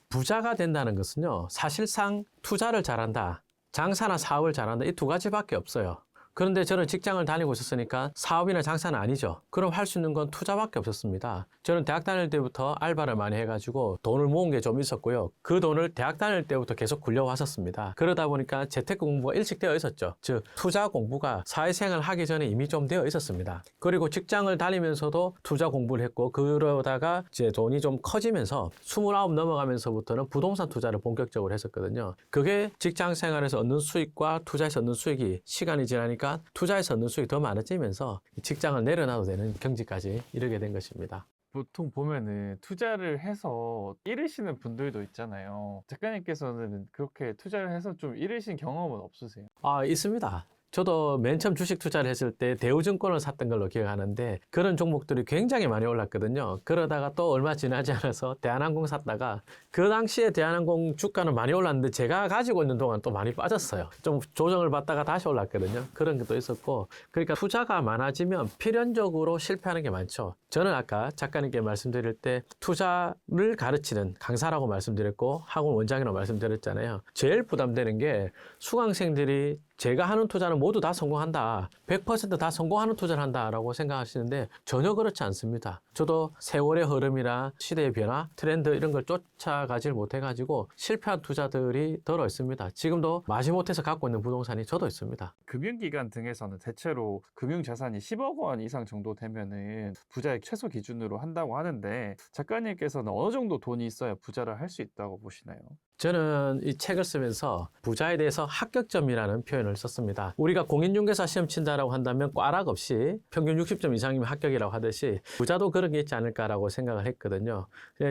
부자가 된다는 것은요, 사실상 투자를 잘한다, 장사나 사업을 잘한다, 이 두 가지밖에 없어요. 그런데 저는 직장을 다니고 있었으니까 사업이나 장사는 아니죠. 그럼 할 수 있는 건 투자밖에 없었습니다. 저는 대학 다닐 때부터 알바를 많이 해가지고 돈을 모은 게 좀 있었고요. 그 돈을 대학 다닐 때부터 계속 굴려왔었습니다. 그러다 보니까 재테크 공부가 일찍 되어 있었죠. 즉 투자 공부가 사회생활 하기 전에 이미 좀 되어 있었습니다. 그리고 직장을 다니면서도 투자 공부를 했고, 그러다가 이제 돈이 좀 커지면서 29 넘어가면서부터는 부동산 투자를 본격적으로 했었거든요. 그게 직장 생활에서 얻는 수익과 투자에서 얻는 수익이 시간이 지나니까 투자에서 얻는 수익이 더 많아지면서 직장을 내려놔도 되는 경지까지 이르게 된 것입니다. 보통 보면은 투자를 해서 잃으시는 분들도 있잖아요. 작가님께서는 그렇게 투자를 해서 좀 잃으신 경험은 없으세요? 있습니다. 저도 맨 처음 주식 투자를 했을 때 대우증권을 샀던 걸로 기억하는데 그런 종목들이 굉장히 많이 올랐거든요. 그러다가 또 얼마 지나지 않아서 대한항공 샀다가 그 당시에 대한항공 주가는 많이 올랐는데 제가 가지고 있는 동안 또 많이 빠졌어요. 좀 조정을 받다가 다시 올랐거든요. 그런 것도 있었고, 그러니까 투자가 많아지면 필연적으로 실패하는 게 많죠. 저는 아까 작가님께 말씀드릴 때 투자를 가르치는 강사라고 말씀드렸고 학원 원장이라고 말씀드렸잖아요. 제일 부담되는 게 수강생들이 제가 하는 투자는 모두 다 성공한다, 100% 다 성공하는 투자를 한다라고 생각하시는데 전혀 그렇지 않습니다. 저도 세월의 흐름이나 시대의 변화, 트렌드 이런 걸 쫓아가질 못해가지고 실패한 투자들이 들어 있습니다. 지금도 마지못해서 갖고 있는 부동산이 저도 있습니다. 금융기관 등에서는 대체로 금융자산이 10억 원 이상 정도 되면은 부자의 최소 기준으로 한다고 하는데 작가님께서는 어느 정도 돈이 있어야 부자를 할 수 있다고 보시나요? 저는 이 책을 쓰면서 부자에 대해서 합격점이라는 표현을 썼습니다. 우리가 공인중개사 시험 친다라고 한다면 꽈락 없이 평균 60점 이상이면 합격이라고 하듯이 부자도 그런 게 있지 않을까라고 생각을 했거든요.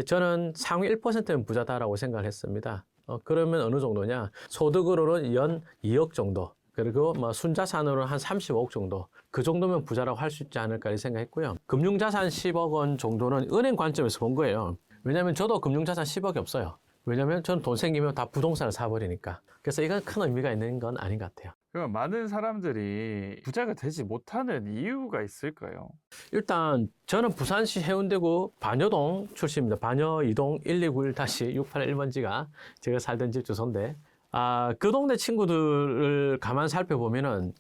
저는 상위 1%면 부자다라고 생각을 했습니다. 그러면 어느 정도냐? 소득으로는 연 2억 정도. 그리고 순자산으로는 한 35억 정도. 그 정도면 부자라고 할 수 있지 않을까 생각했고요. 금융자산 10억 원 정도는 은행 관점에서 본 거예요. 왜냐하면 저도 금융자산 10억이 없어요. 왜냐면 저는 돈 생기면 다 부동산을 사버리니까. 그래서 이건 큰 의미가 있는 건 아닌 것 같아요. 그럼 많은 사람들이 부자가 되지 못하는 이유가 있을까요? 일단 저는 부산시 해운대구 반여동 출신입니다. 반여 2동 1291-681번지가 제가 살던 집 주소인데, 그 동네 친구들을 가만 살펴보면은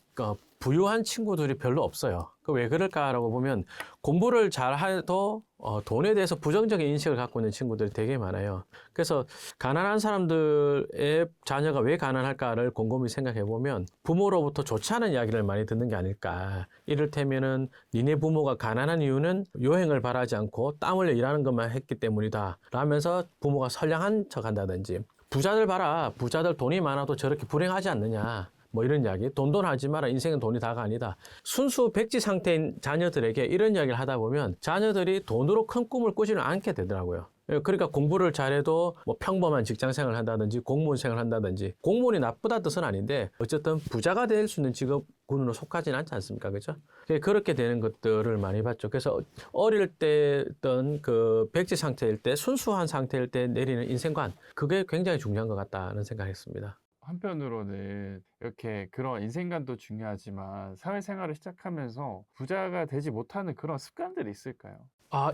부유한 친구들이 별로 없어요. 왜 그럴까라고 보면 공부를 잘 해도 돈에 대해서 부정적인 인식을 갖고 있는 친구들이 되게 많아요. 그래서 가난한 사람들의 자녀가 왜 가난할까를 곰곰이 생각해 보면 부모로부터 좋지 않은 이야기를 많이 듣는 게 아닐까. 이를테면은 니네 부모가 가난한 이유는 요행을 바라지 않고 땀 흘려 일하는 것만 했기 때문이다 라면서 부모가 선량한 척 한다든지, 부자들 봐라, 부자들 돈이 많아도 저렇게 불행하지 않느냐, 이런 이야기. 돈돈 하지 마라, 인생은 돈이 다가 아니다. 순수 백지 상태인 자녀들에게 이런 이야기를 하다 보면 자녀들이 돈으로 큰 꿈을 꾸지는 않게 되더라고요. 그러니까 공부를 잘해도 평범한 직장 생활을 한다든지 공무원 생활을 한다든지, 공무원이 나쁘다 뜻은 아닌데 어쨌든 부자가 될 수 있는 직업군으로 속하지는 않지 않습니까? 그죠? 그렇게 되는 것들을 많이 봤죠. 그래서 어릴 때 어떤 그 백지 상태일 때, 순수한 상태일 때 내리는 인생관, 그게 굉장히 중요한 것 같다는 생각했습니다. 한편으로는 이렇게 그런 인생관도 중요하지만 사회생활을 시작하면서 부자가 되지 못하는 그런 습관들이 있을까요?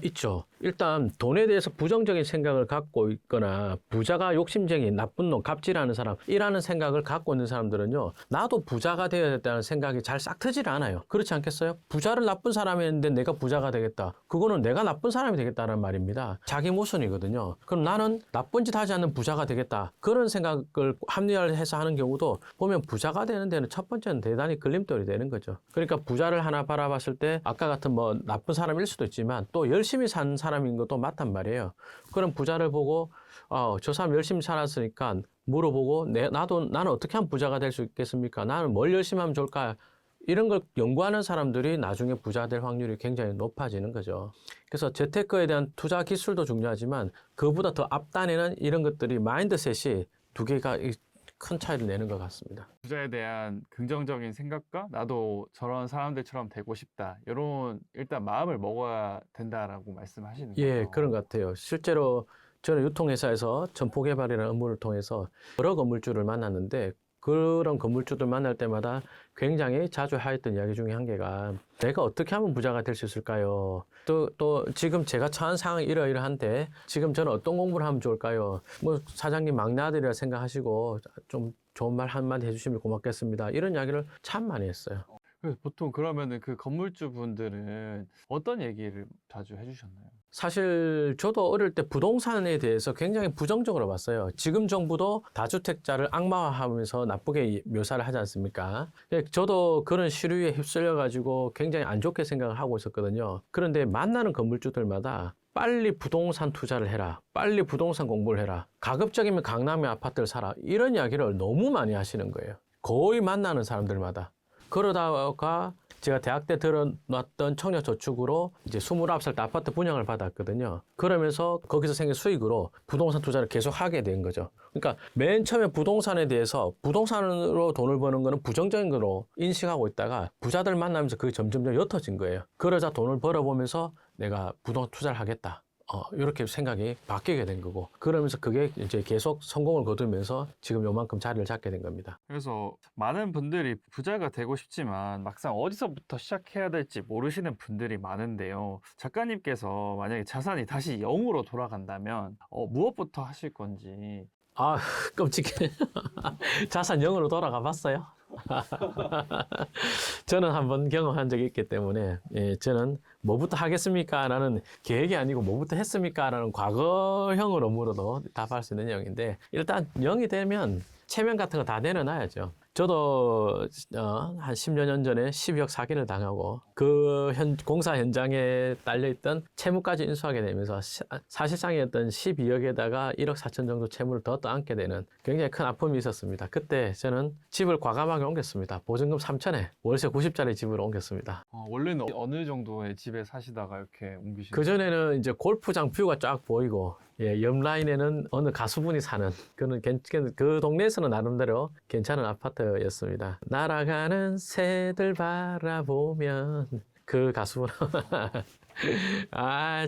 있죠. 일단 돈에 대해서 부정적인 생각을 갖고 있거나 부자가 욕심쟁이, 나쁜 놈, 갑질하는 사람 이라는 생각을 갖고 있는 사람들은요. 나도 부자가 되어야겠다는 생각이 잘 싹 트질 않아요. 그렇지 않겠어요? 부자를 나쁜 사람이 했는데 내가 부자가 되겠다. 그거는 내가 나쁜 사람이 되겠다는 말입니다. 자기 모순이거든요. 그럼 나는 나쁜 짓 하지 않는 부자가 되겠다. 그런 생각을 합리화해서 하는 경우도 보면 부자가 되는 데는 첫 번째는 대단히 걸림돌이 되는 거죠. 그러니까 부자를 하나 바라봤을 때 아까 같은 뭐 나쁜 사람일 수도 있지만 또 열심히 산 사람인 것도 맞단 말이에요. 그럼 부자를 보고 저 사람 열심히 살았으니까 물어보고 나는 어떻게 하면 부자가 될 수 있겠습니까? 나는 뭘 열심히 하면 좋을까? 이런 걸 연구하는 사람들이 나중에 부자 될 확률이 굉장히 높아지는 거죠. 그래서 재테크에 대한 투자 기술도 중요하지만 그보다 더 앞단에는 이런 것들이 마인드셋이 두 개가 큰 차이를 내는 것 같습니다. 부자에 대한 긍정적인 생각과 나도 저런 사람들처럼 되고 싶다. 이런 일단 마음을 먹어야 된다라고 말씀하시는 거죠. 예, 그런 것 같아요. 실제로 저는 유통회사에서 점포개발이라는 업무를 통해서 여러 건물주를 만났는데 그런 건물주들 만날 때마다 굉장히 자주 하였던 이야기 중에 한 개가 내가 어떻게 하면 부자가 될 수 있을까요? 또 지금 제가 처한 상황이 이러이러한데 지금 저는 어떤 공부를 하면 좋을까요? 뭐 사장님 막내 아들이라 생각하시고 좀 좋은 말 한마디 해주시면 고맙겠습니다. 이런 이야기를 참 많이 했어요. 그래서 보통 그러면은 그 건물주 분들은 어떤 얘기를 자주 해주셨나요? 사실 저도 어릴 때 부동산에 대해서 굉장히 부정적으로 봤어요. 지금 정부도 다주택자를 악마화하면서 나쁘게 묘사를 하지 않습니까? 저도 그런 시류에 휩쓸려가지고 굉장히 안 좋게 생각을 하고 있었거든요. 그런데 만나는 건물주들마다 빨리 부동산 투자를 해라. 빨리 부동산 공부를 해라. 가급적이면 강남의 아파트를 사라. 이런 이야기를 너무 많이 하시는 거예요. 거의 만나는 사람들마다. 그러다가 제가 대학 때 들어놨던 청년저축으로 이제 29살 때 아파트 분양을 받았거든요. 그러면서 거기서 생긴 수익으로 부동산 투자를 계속 하게 된 거죠. 그러니까 맨 처음에 부동산에 대해서 부동산으로 돈을 버는 거는 부정적인 거로 인식하고 있다가 부자들 만나면서 그게 점점 옅어진 거예요. 그러자 돈을 벌어보면서 내가 부동산 투자를 하겠다. 이렇게 생각이 바뀌게 된 거고 그러면서 그게 이제 계속 성공을 거두면서 지금 요만큼 자리를 잡게 된 겁니다. 그래서 많은 분들이 부자가 되고 싶지만 막상 어디서부터 시작해야 될지 모르시는 분들이 많은데요. 작가님께서 만약에 자산이 다시 0으로 돌아간다면 무엇부터 하실 건지. 끔찍해. 자산 0으로 돌아가 봤어요? 저는 한번 경험한 적이 있기 때문에 저는 뭐부터 하겠습니까? 라는 계획이 아니고 뭐부터 했습니까? 라는 과거형을 업무로도 답할 수 있는 내용인데 일단 0이 되면 체면 같은 거 다 내려놔야죠. 저도 한 10여 년 전에 12억 사기를 당하고 그 공사 현장에 딸려있던 채무까지 인수하게 되면서 사실상이었던 12억에다가 1억 4천 정도 채무를 더 떠안게 되는 굉장히 큰 아픔이 있었습니다. 그때 저는 집을 과감하게 옮겼습니다. 보증금 3천에 월세 90짜리 집으로 옮겼습니다. 원래는 어느 정도의 집에 사시다가 이렇게 옮기신 그전에는 이제 골프장 뷰가 쫙 보이고 옆 라인에는 어느 가수분이 사는 그 동네에서는 나름대로 괜찮은 아파트였습니다. 날아가는 새들 바라보면 그 가수분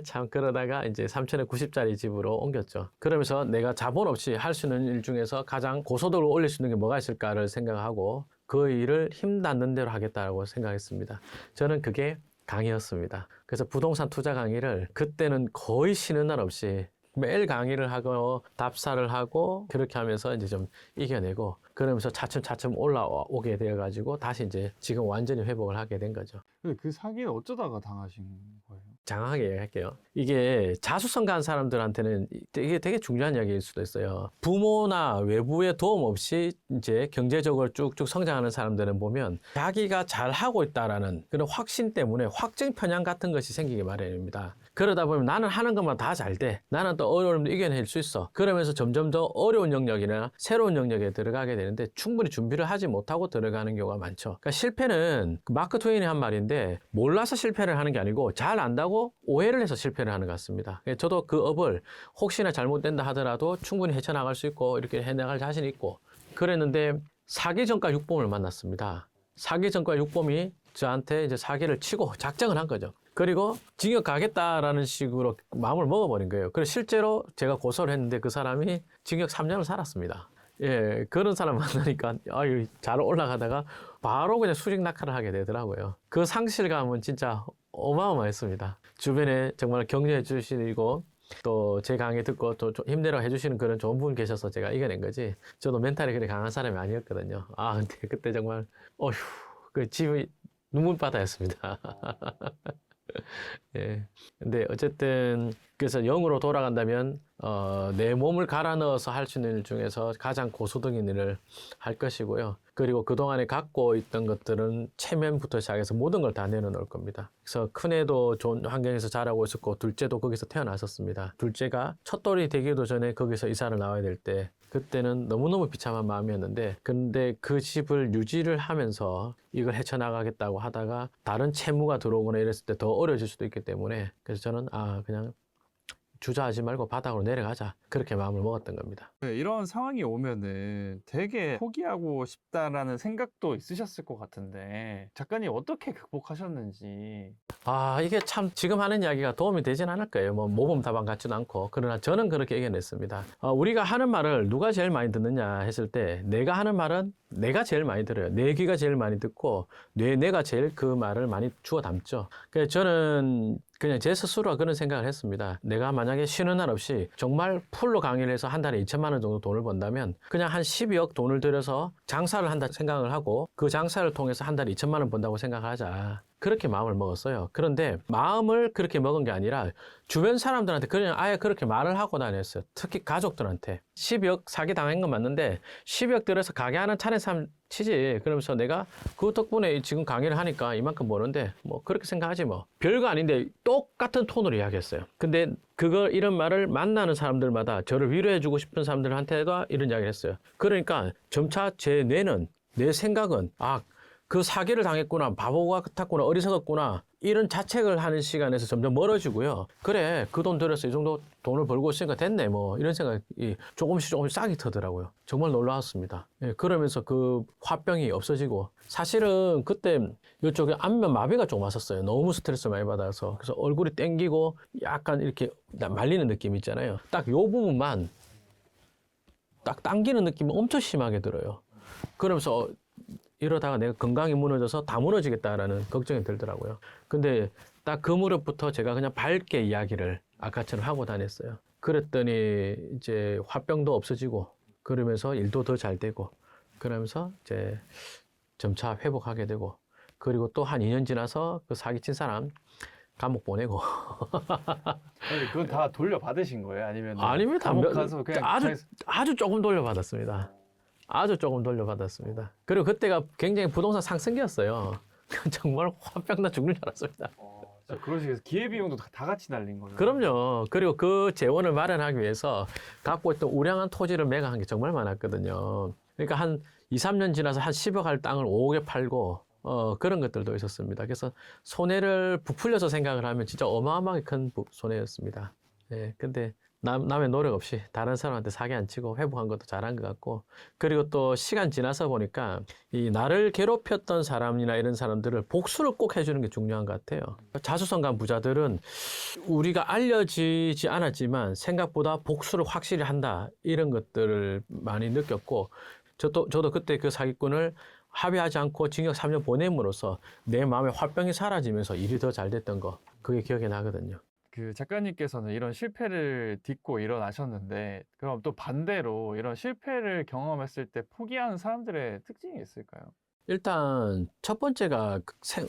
참 그러다가 이제 3천에 90짜리 집으로 옮겼죠. 그러면서 내가 자본 없이 할 수 있는 일 중에서 가장 고소득을 올릴 수 있는 게 뭐가 있을까를 생각하고 그 일을 힘 닿는 대로 하겠다고 생각했습니다. 저는 그게 강의였습니다. 그래서 부동산 투자 강의를 그때는 거의 쉬는 날 없이 매일 강의를 하고 답사를 하고 그렇게 하면서 이제 좀 이겨내고 그러면서 차츰차츰 올라오게 되어가지고 다시 이제 지금 완전히 회복을 하게 된 거죠. 근데 그 사기는 어쩌다가 당하신 거예요? 장황하게 얘기할게요. 이게 자수성가한 사람들한테는 이게 되게 중요한 이야기일 수도 있어요. 부모나 외부의 도움 없이 이제 경제적으로 쭉쭉 성장하는 사람들은 보면 자기가 잘하고 있다라는 그런 확신 때문에 확증 편향 같은 것이 생기게 마련입니다. 그러다 보면 나는 하는 것만 다 잘 돼. 나는 또 어려움도 이겨낼 수 있어. 그러면서 점점 더 어려운 영역이나 새로운 영역에 들어가게 되는데 충분히 준비를 하지 못하고 들어가는 경우가 많죠. 그러니까 실패는 마크 트웨인이 한 말인데 몰라서 실패를 하는 게 아니고 잘 안다고 오해를 해서 실패를 하는 것 같습니다. 저도 그 업을 혹시나 잘못된다 하더라도 충분히 헤쳐나갈 수 있고 이렇게 해나갈 자신이 있고 그랬는데 사기 전과 육범을 만났습니다. 사기 전과 육범이 저한테 이제 사기를 치고 작정을 한 거죠. 그리고 징역 가겠다라는 식으로 마음을 먹어버린 거예요. 그래서 실제로 제가 고소를 했는데 그 사람이 징역 3년을 살았습니다. 예, 그런 사람 만나니까 잘 올라가다가 바로 그냥 수직 낙하를 하게 되더라고요. 그 상실감은 진짜 어마어마했습니다. 주변에 정말 격려해 주시고 또 제 강의 듣고 또 힘내라 해주시는 그런 좋은 분 계셔서 제가 이겨낸 거지. 저도 멘탈이 그렇게 강한 사람이 아니었거든요. 아, 근데 그때 정말 어휴, 그 집이 눈물바다였습니다. 예. 근데 어쨌든 그래서 0으로 돌아간다면 내 몸을 갈아 넣어서 할 수 있는 일 중에서 가장 고소득인 일을 할 것이고요. 그리고 그동안에 갖고 있던 것들은 체면부터 시작해서 모든 걸 다 내려놓을 겁니다. 그래서 큰애도 좋은 환경에서 자라고 있었고 둘째도 거기서 태어났었습니다. 둘째가 첫돌이 되기도 전에 거기서 이사를 나와야 될 때 그때는 너무너무 비참한 마음이었는데 근데 그 집을 유지를 하면서 이걸 헤쳐나가겠다고 하다가 다른 채무가 들어오거나 이랬을 때 더 어려워질 수도 있기 때문에 그래서 저는 그냥 주저하지 말고 바닥으로 내려가자. 그렇게 마음을 먹었던 겁니다. 네, 이런 상황이 오면은 되게 포기하고 싶다라는 생각도 있으셨을 것 같은데 작가님 어떻게 극복하셨는지. 이게 참 지금 하는 이야기가 도움이 되진 않을 거예요. 뭐 모범답안 같지도 않고. 그러나 저는 그렇게 이겨냈습니다. 우리가 하는 말을 누가 제일 많이 듣느냐 했을 때 내가 하는 말은 내가 제일 많이 들어요. 내 귀가 제일 많이 듣고 내가 제일 그 말을 많이 주워 담죠. 그래서 저는 그냥 제 스스로가 그런 생각을 했습니다. 내가 만약에 쉬는 날 없이 정말 풀로 강의를 해서 한 달에 2천만 원 정도 돈을 번다면 그냥 한 12억 돈을 들여서 장사를 한다 생각을 하고 그 장사를 통해서 한 달에 2천만 원 번다고 생각하자. 그렇게 마음을 먹었어요. 그런데 마음을 그렇게 먹은 게 아니라 주변 사람들한테 그냥 아예 그렇게 말을 하고 다녔어요. 특히 가족들한테. 12억 사기 당한 건 맞는데 12억 들여서 가게 하는 차례 삼 치지. 그러면서 내가 그 덕분에 지금 강의를 하니까 이만큼 버는데 뭐 그렇게 생각하지 뭐. 별거 아닌데 똑같은 톤으로 이야기했어요. 근데 이런 말을 만나는 사람들마다 저를 위로해주고 싶은 사람들한테도 이런 이야기를 했어요. 그러니까 점차 제 뇌는 내 생각은 그 사기를 당했구나, 바보 같았구나, 어리석었구나 이런 자책을 하는 시간에서 점점 멀어지고요. 그래, 그 돈 들여서 이 정도 돈을 벌고 있으니까 됐네 뭐 이런 생각이 조금씩 싹이 트더라고요. 정말 놀라웠습니다. 예, 그러면서 그 화병이 없어지고 사실은 그때 이쪽에 안면 마비가 좀 왔었어요. 너무 스트레스 많이 받아서. 그래서 얼굴이 땡기고 약간 이렇게 말리는 느낌 있잖아요. 딱 요 부분만 딱 당기는 느낌이 엄청 심하게 들어요. 그러면서 이러다가 내가 건강이 무너져서 다 무너지겠다라는 걱정이 들더라고요. 근데 딱 그 무렵부터 제가 그냥 밝게 이야기를 아까처럼 하고 다녔어요. 그랬더니 이제 화병도 없어지고 그러면서 일도 더 잘 되고 그러면서 이제 점차 회복하게 되고 그리고 또 한 2년 지나서 그 사기친 사람 감옥 보내고 아니, 그건 다 돌려받으신 거예요? 아니면 감옥 가서 그냥 아주 조금 돌려받았습니다. 아주 조금 돌려받았습니다. 그리고 그때가 굉장히 부동산 상승기였어요. 정말 화병나 죽는 줄 알았습니다. 그러시겠어요. 기회비용도 다 같이 날린 거예요. 그럼요. 그리고 그 재원을 마련하기 위해서 갖고 있던 우량한 토지를 매각한 게 정말 많았거든요. 그러니까 한 2, 3년 지나서 한 10억 할 땅을 5억에 팔고 그런 것들도 있었습니다. 그래서 손해를 부풀려서 생각을 하면 진짜 어마어마하게 큰 손해였습니다. 예, 근데 남의 노력 없이 다른 사람한테 사기 안 치고 회복한 것도 잘한 것 같고 그리고 또 시간 지나서 보니까 이 나를 괴롭혔던 사람이나 이런 사람들을 복수를 꼭 해주는 게 중요한 것 같아요. 자수성가한 부자들은 우리가 알려지지 않았지만 생각보다 복수를 확실히 한다 이런 것들을 많이 느꼈고 저도 그때 그 사기꾼을 합의하지 않고 징역 3년 보냄으로써 내 마음의 화병이 사라지면서 일이 더 잘 됐던 거 그게 기억이 나거든요. 그 작가님께서는 이런 실패를 딛고 일어나셨는데 그럼 또 반대로 이런 실패를 경험했을 때 포기하는 사람들의 특징이 있을까요? 일단 첫 번째가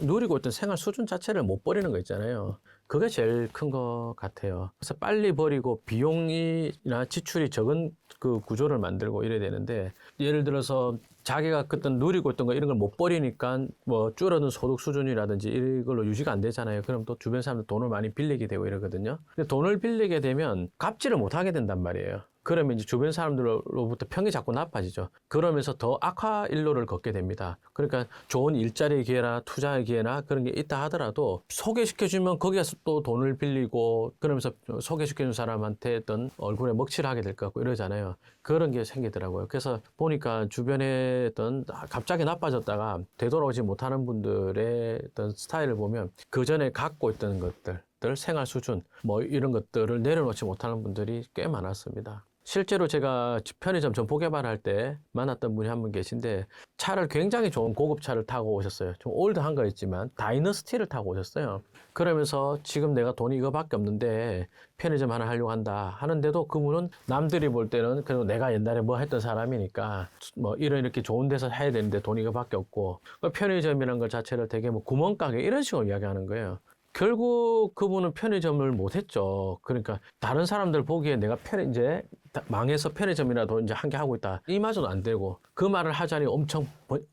누리고 있던 생활 수준 자체를 못 버리는 거 있잖아요. 그게 제일 큰 것 같아요. 그래서 빨리 버리고 비용이나 지출이 적은 그 구조를 만들고 이래야 되는데 예를 들어서 자기가 그때 누리고 있던 거 이런 걸 못 버리니까 뭐 줄어든 소득 수준이라든지 이걸로 유지가 안 되잖아요. 그럼 또 주변 사람들 돈을 많이 빌리게 되고 이러거든요. 근데 돈을 빌리게 되면 갚지를 못하게 된단 말이에요. 그러면 이제 주변 사람들로부터 평이 자꾸 나빠지죠. 그러면서 더 악화 일로를 걷게 됩니다. 그러니까 좋은 일자리 기회나 투자의 기회나 그런 게 있다 하더라도 소개시켜주면 거기에서 또 돈을 빌리고 그러면서 소개시켜준 사람한테 어떤 얼굴에 먹칠을 하게 될 것 같고 이러잖아요. 그런 게 생기더라고요. 그래서 보니까 주변에 어떤 갑자기 나빠졌다가 되돌아오지 못하는 분들의 어떤 스타일을 보면 그 전에 갖고 있던 것들 생활 수준 뭐 이런 것들을 내려놓지 못하는 분들이 꽤 많았습니다. 실제로 제가 편의점 점포 개발할 때 만났던 분이 한 분 계신데 차를 굉장히 좋은 고급 차를 타고 오셨어요. 좀 올드한 거였지만 다이너스티를 타고 오셨어요. 그러면서 지금 내가 돈이 이거밖에 없는데 편의점 하나 하려고 한다 하는데도 그분은 남들이 볼 때는 그래도 내가 옛날에 뭐 했던 사람이니까 뭐 이렇게 좋은 데서 해야 되는데 돈이 이거밖에 없고 편의점이라는 것 자체를 되게 뭐 구멍가게 이런 식으로 이야기하는 거예요. 결국 그분은 편의점을 못했죠. 그러니까 다른 사람들 보기에 내가 이제 망해서 편의점이라도 이제 한 개 하고 있다. 이마저도 안 되고 그 말을 하자니 엄청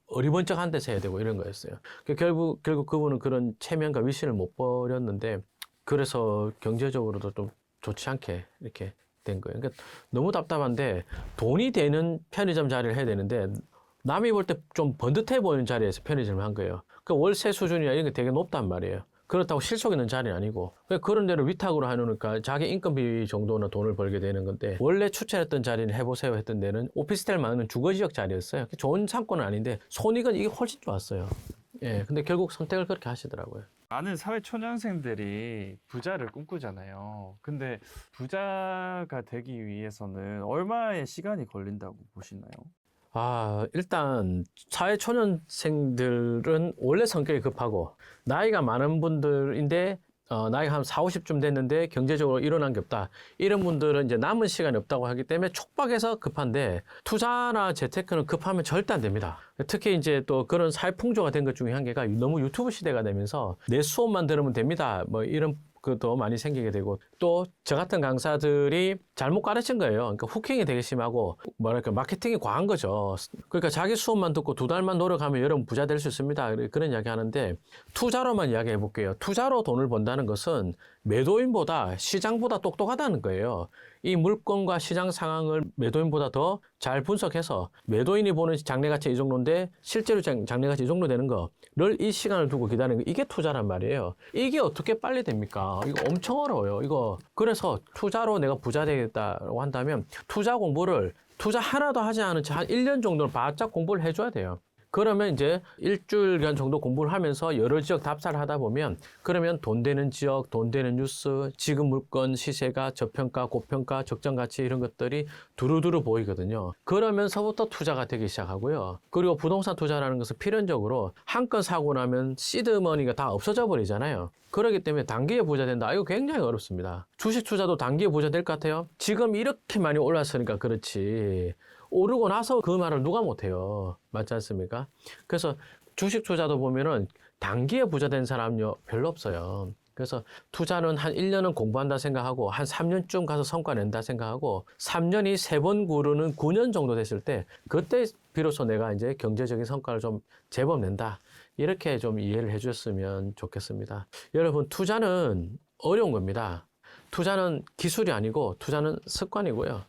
어리번쩍한 데서 해야 되고 이런 거였어요. 결국 그분은 그런 체면과 위신을 못 버렸는데 그래서 경제적으로도 좀 좋지 않게 이렇게 된 거예요. 그러니까 너무 답답한데 돈이 되는 편의점 자리를 해야 되는데 남이 볼 때 좀 번듯해 보이는 자리에서 편의점을 한 거예요. 그 월세 수준이나 이런 게 되게 높단 말이에요. 그렇다고 실속 있는 자리는 아니고 그런 데를 위탁으로 해놓으니까 자기 인건비 정도는 돈을 벌게 되는 건데 원래 추천했던 자리는 해보세요 했던 데는 오피스텔 많은 주거지역 자리였어요. 좋은 상권은 아닌데 손익은 이게 훨씬 좋았어요. 예, 근데 결국 선택을 그렇게 하시더라고요. 많은 사회 초년생들이 부자를 꿈꾸잖아요. 근데 부자가 되기 위해서는 얼마의 시간이 걸린다고 보시나요? 일단 사회초년생들은 원래 성격이 급하고 나이가 많은 분들인데 나이가 한 40, 50쯤 됐는데 경제적으로 일어난 게 없다. 이런 분들은 이제 남은 시간이 없다고 하기 때문에 촉박해서 급한데 투자나 재테크는 급하면 절대 안 됩니다. 특히 이제 또 그런 사회풍조가 된 것 중에 한 개가 너무 유튜브 시대가 되면서 내 수업만 들으면 됩니다. 뭐 이런 것도 많이 생기게 되고 또 저 같은 강사들이 잘못 가르친 거예요. 그러니까 후킹이 되게 심하고 뭐랄까 마케팅이 과한 거죠. 그러니까 자기 수업만 듣고 2달만 노력하면 여러분 부자 될 수 있습니다. 그런 이야기 하는데 투자로만 이야기해 볼게요. 투자로 돈을 번다는 것은 매도인보다 시장보다 똑똑하다는 거예요. 이 물건과 시장 상황을 매도인보다 더 잘 분석해서 매도인이 보는 장래가치 이 정도인데 실제로 장래가치 이 정도 되는 거를 이 시간을 두고 기다리는 거 이게 투자란 말이에요. 이게 어떻게 빨리 됩니까? 이거 엄청 어려워요. 이거 그래서 투자로 내가 부자 되겠다고 한다면 투자 공부를 투자 하나도 하지 않은 채 한 1년 정도는 바짝 공부를 해줘야 돼요. 그러면 이제 일주일간 정도 공부를 하면서 여러 지역 답사를 하다 보면 그러면 돈 되는 지역, 돈 되는 뉴스, 지금 물건 시세가 저평가, 고평가, 적정 가치 이런 것들이 두루두루 보이거든요. 그러면서부터 투자가 되기 시작하고요. 그리고 부동산 투자라는 것은 필연적으로 한 건 사고 나면 시드머니가 다 없어져 버리잖아요. 그렇기 때문에 단기에 부자 된다. 이거 굉장히 어렵습니다. 주식 투자도 단기에 부자 될 것 같아요? 지금 이렇게 많이 올랐으니까 그렇지. 오르고 나서 그 말을 누가 못해요. 맞지 않습니까? 그래서 주식 투자도 보면은 단기에 부자 된 사람이 별로 없어요. 그래서 투자는 한 1년은 공부한다 생각하고 한 3년쯤 가서 성과 낸다 생각하고 3년이 3번 구르는 9년 정도 됐을 때 그때 비로소 내가 이제 경제적인 성과를 좀 제법 낸다. 이렇게 좀 이해를 해 주셨으면 좋겠습니다. 여러분 투자는 어려운 겁니다. 투자는 기술이 아니고 투자는 습관이고요.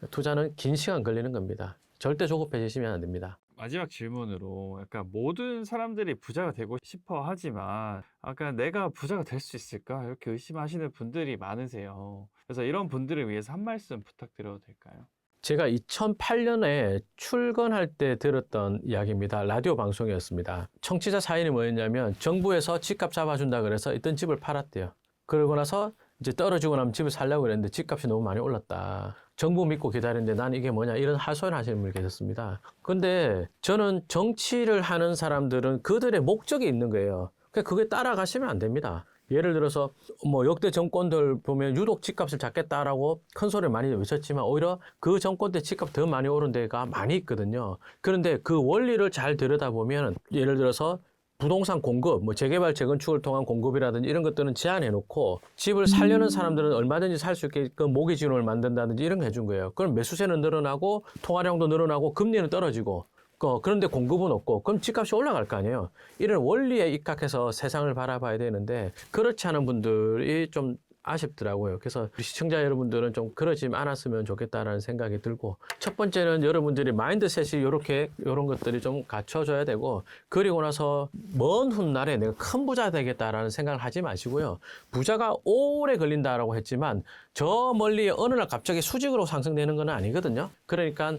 투자는 긴 시간 걸리는 겁니다. 절대 조급해지시면 안 됩니다. 마지막 질문으로 약간 모든 사람들이 부자가 되고 싶어 하지만 아까 내가 부자가 될 수 있을까? 이렇게 의심하시는 분들이 많으세요. 그래서 이런 분들을 위해서 한 말씀 부탁드려도 될까요? 제가 2008년에 출근할 때 들었던 이야기입니다. 라디오 방송이었습니다. 청취자 사연이 뭐였냐면 정부에서 집값 잡아준다 그래서 있던 집을 팔았대요. 그러고 나서 이제 떨어지고 나면 집을 살려고 그랬는데 집값이 너무 많이 올랐다. 정부 믿고 기다리는데 난 이게 뭐냐 이런 하소연 하시는 분이 계셨습니다. 근데 저는 정치를 하는 사람들은 그들의 목적이 있는 거예요. 그게 따라가시면 안 됩니다. 예를 들어서 뭐 역대 정권들 보면 유독 집값을 잡겠다라고 큰 소리를 많이 외쳤지만 오히려 그 정권 때 집값 더 많이 오른 데가 많이 있거든요. 그런데 그 원리를 잘 들여다보면 예를 들어서 부동산 공급, 뭐 재개발, 재건축을 통한 공급이라든지 이런 것들은 제한해 놓고 집을 살려는 사람들은 얼마든지 살 수 있게끔 모기 지원을 만든다든지 이런 거 해준 거예요. 그럼 매수세는 늘어나고 통화량도 늘어나고 금리는 떨어지고 그런데 공급은 없고 그럼 집값이 올라갈 거 아니에요. 이런 원리에 입각해서 세상을 바라봐야 되는데 그렇지 않은 분들이 좀 아쉽더라고요. 그래서 우리 시청자 여러분들은 좀 그러지 않았으면 좋겠다라는 생각이 들고 첫 번째는 여러분들이 마인드셋이 이런 것들이 좀 갖춰져야 되고 그리고 나서 먼 훗날에 내가 큰 부자 되겠다라는 생각을 하지 마시고요. 부자가 오래 걸린다라고 했지만 저 멀리 어느 날 갑자기 수직으로 상승되는 건 아니거든요. 그러니까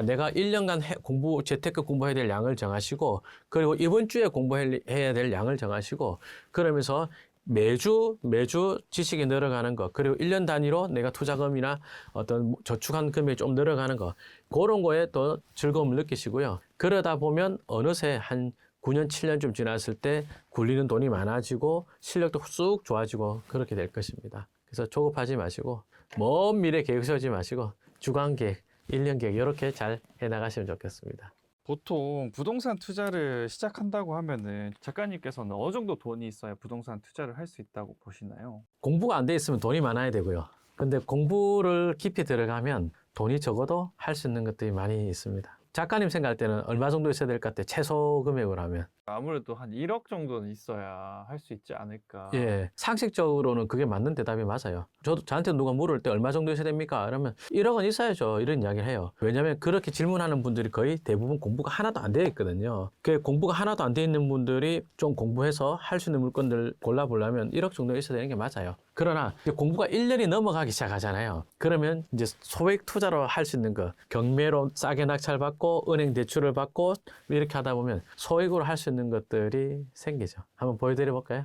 내가 1년간 재테크 공부해야 될 양을 정하시고 그리고 이번 주에 공부해야 될 양을 정하시고 그러면서 매주 지식이 늘어가는 거, 그리고 1년 단위로 내가 투자금이나 어떤 저축한 금액이 좀 늘어가는 거, 그런 거에 또 즐거움을 느끼시고요. 그러다 보면 어느새 한 9년, 7년쯤 지났을 때 굴리는 돈이 많아지고 실력도 쑥 좋아지고 그렇게 될 것입니다. 그래서 조급하지 마시고 먼 미래 계획 세우지 마시고 주간 계획, 1년 계획 이렇게 잘 해나가시면 좋겠습니다. 보통 부동산 투자를 시작한다고 하면은 작가님께서는 어느 정도 돈이 있어야 부동산 투자를 할 수 있다고 보시나요? 공부가 안 돼 있으면 돈이 많아야 되고요. 근데 공부를 깊이 들어가면 돈이 적어도 할 수 있는 것들이 많이 있습니다. 작가님 생각할 때는 얼마 정도 있어야 될 것 같아요? 최소 금액으로 하면. 아무래도 한 1억 정도는 있어야 할 수 있지 않을까. 예, 상식적으로는 그게 맞는 대답이 맞아요. 저한테 누가 물을 때 얼마 정도 있어야 됩니까? 그러면 1억은 있어야죠. 이런 이야기를 해요. 왜냐하면 그렇게 질문하는 분들이 거의 대부분 공부가 하나도 안 되어 있거든요. 그 공부가 하나도 안 되어 있는 분들이 좀 공부해서 할 수 있는 물건들 골라보려면 1억 정도 있어야 되는 게 맞아요. 그러나 이제 공부가 1년이 넘어가기 시작하잖아요. 그러면 이제 소액 투자로 할 수 있는 거, 경매로 싸게 낙찰받고 은행 대출을 받고 이렇게 하다 보면 소액으로 할 수 있는 것들이 생기죠. 한번 보여드려 볼까요?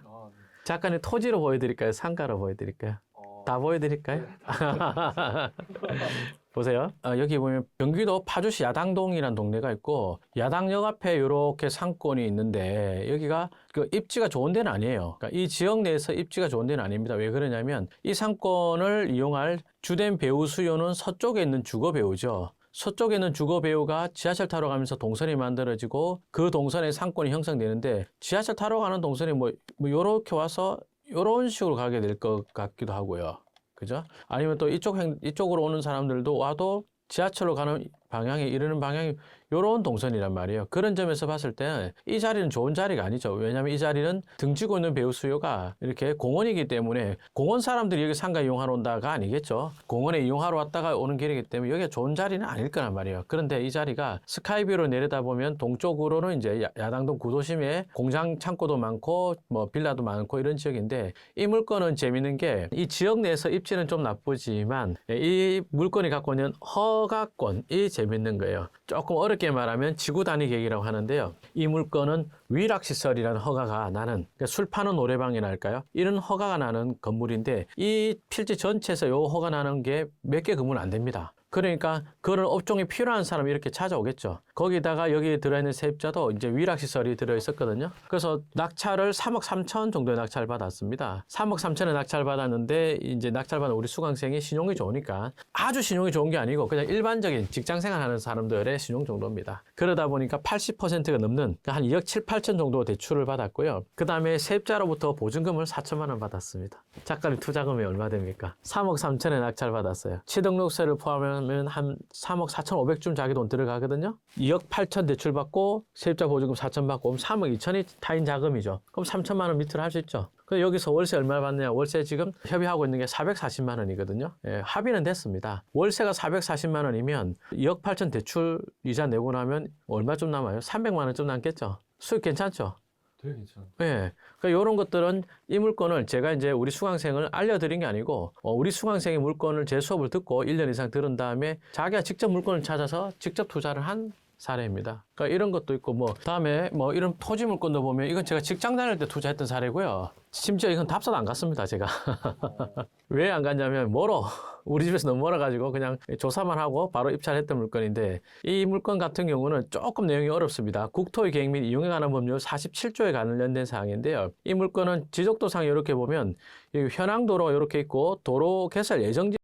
작가님 토지로 보여드릴까요? 상가로 보여드릴까요? 다 보여드릴까요? 보세요. 여기 보면 경기도 파주시 야당동이라는 동네가 있고 야당역 앞에 이렇게 상권이 있는데 여기가 그 입지가 좋은 데는 아니에요. 그러니까 이 지역 내에서 입지가 좋은 데는 아닙니다. 왜 그러냐면 이 상권을 이용할 주된 배우 수요는 서쪽에 있는 주거 배우죠. 서쪽에 있는 주거 배우가 지하철 타러 가면서 동선이 만들어지고 그 동선에 상권이 형성되는데 지하철 타러 가는 동선이 뭐 요렇게 와서 요런 식으로 가게 될 것 같기도 하고요. 그죠? 아니면 또 이쪽으로 오는 사람들도 와도 지하철로 가는 방향이 이러는 방향이 요런 동선이란 말이에요. 그런 점에서 봤을 때 이 자리는 좋은 자리가 아니죠. 왜냐하면 이 자리는 등지고 있는 배우 수요가 이렇게 공원이기 때문에 공원 사람들이 여기 상가 이용하러 온다가 아니겠죠. 공원에 이용하러 왔다가 오는 길이기 때문에 여기가 좋은 자리는 아닐 거란 말이에요. 그런데 이 자리가 스카이뷰로 내려다보면 동쪽으로는 이제 야당동 구도심에 공장 창고도 많고 뭐 빌라도 많고 이런 지역인데 이 물건은 재밌는 게 이 지역 내에서 입지는 좀 나쁘지만 이 물건이 갖고 있는 허가권이 재밌는 거예요. 조금 어렵게 말하면 지구 단위 계획이라고 하는데요. 이 물건은 위락시설이라는 허가가 나는 그러니까 술 파는 노래방이나 할까요? 이런 허가가 나는 건물인데 이 필지 전체에서 요 허가 나는 게 몇 개 건물은 안 됩니다. 그러니까 그런 업종이 필요한 사람이 이렇게 찾아오겠죠. 거기다가 여기에 들어있는 세입자도 이제 위락시설이 들어있었거든요. 그래서 낙찰을 3억 3천 정도의 낙찰을 받았습니다. 3억 3천에 낙찰 받았는데 이제 낙찰받은 우리 수강생이 신용이 좋으니까 아주 신용이 좋은 게 아니고 그냥 일반적인 직장 생활하는 사람들의 신용 정도입니다. 그러다 보니까 80%가 넘는 한 2억 7, 8천 정도 대출을 받았고요. 그 다음에 세입자로부터 보증금을 4천만 원 받았습니다. 작가님 투자금이 얼마 됩니까? 3억 3천에 낙찰 받았어요. 취등록세를 포함하면 한 3억 4,500쯤 자기 돈 들어가거든요. 2억 8천 대출 받고 세입자 보증금 4천 받고 그럼 3억 2천이 타인 자금이죠. 그럼 3천만 원 밑으로 할 수 있죠. 근데 여기서 월세 얼마 받느냐? 월세 지금 협의하고 있는 게 440만 원이거든요. 예, 합의는 됐습니다. 월세가 440만 원이면 2억 8천 대출 이자 내고 나면 얼마쯤 남아요? 300만 원쯤 남겠죠. 수익 괜찮죠? 되게 괜찮아. 예. 그러니까 이런 것들은 이 물건을 제가 이제 우리 수강생을 알려드린 게 아니고 우리 수강생이 물건을 제 수업을 듣고 1년 이상 들은 다음에 자기가 직접 물건을 찾아서 직접 투자를 한 사례입니다. 그러니까 이런 것도 있고 다음에 이런 토지 물건도 보면 이건 제가 직장 다닐 때 투자했던 사례고요. 심지어 이건 답사도 안 갔습니다, 제가. 왜 안 갔냐면 우리 집에서 너무 멀어가지고 그냥 조사만 하고 바로 입찰했던 물건인데 이 물건 같은 경우는 조금 내용이 어렵습니다. 국토의 계획 및 이용에 관한 법률 47조에 관련된 사항인데요. 이 물건은 지적도상 이렇게 보면 현황도로 이렇게 있고 도로 개설 예정지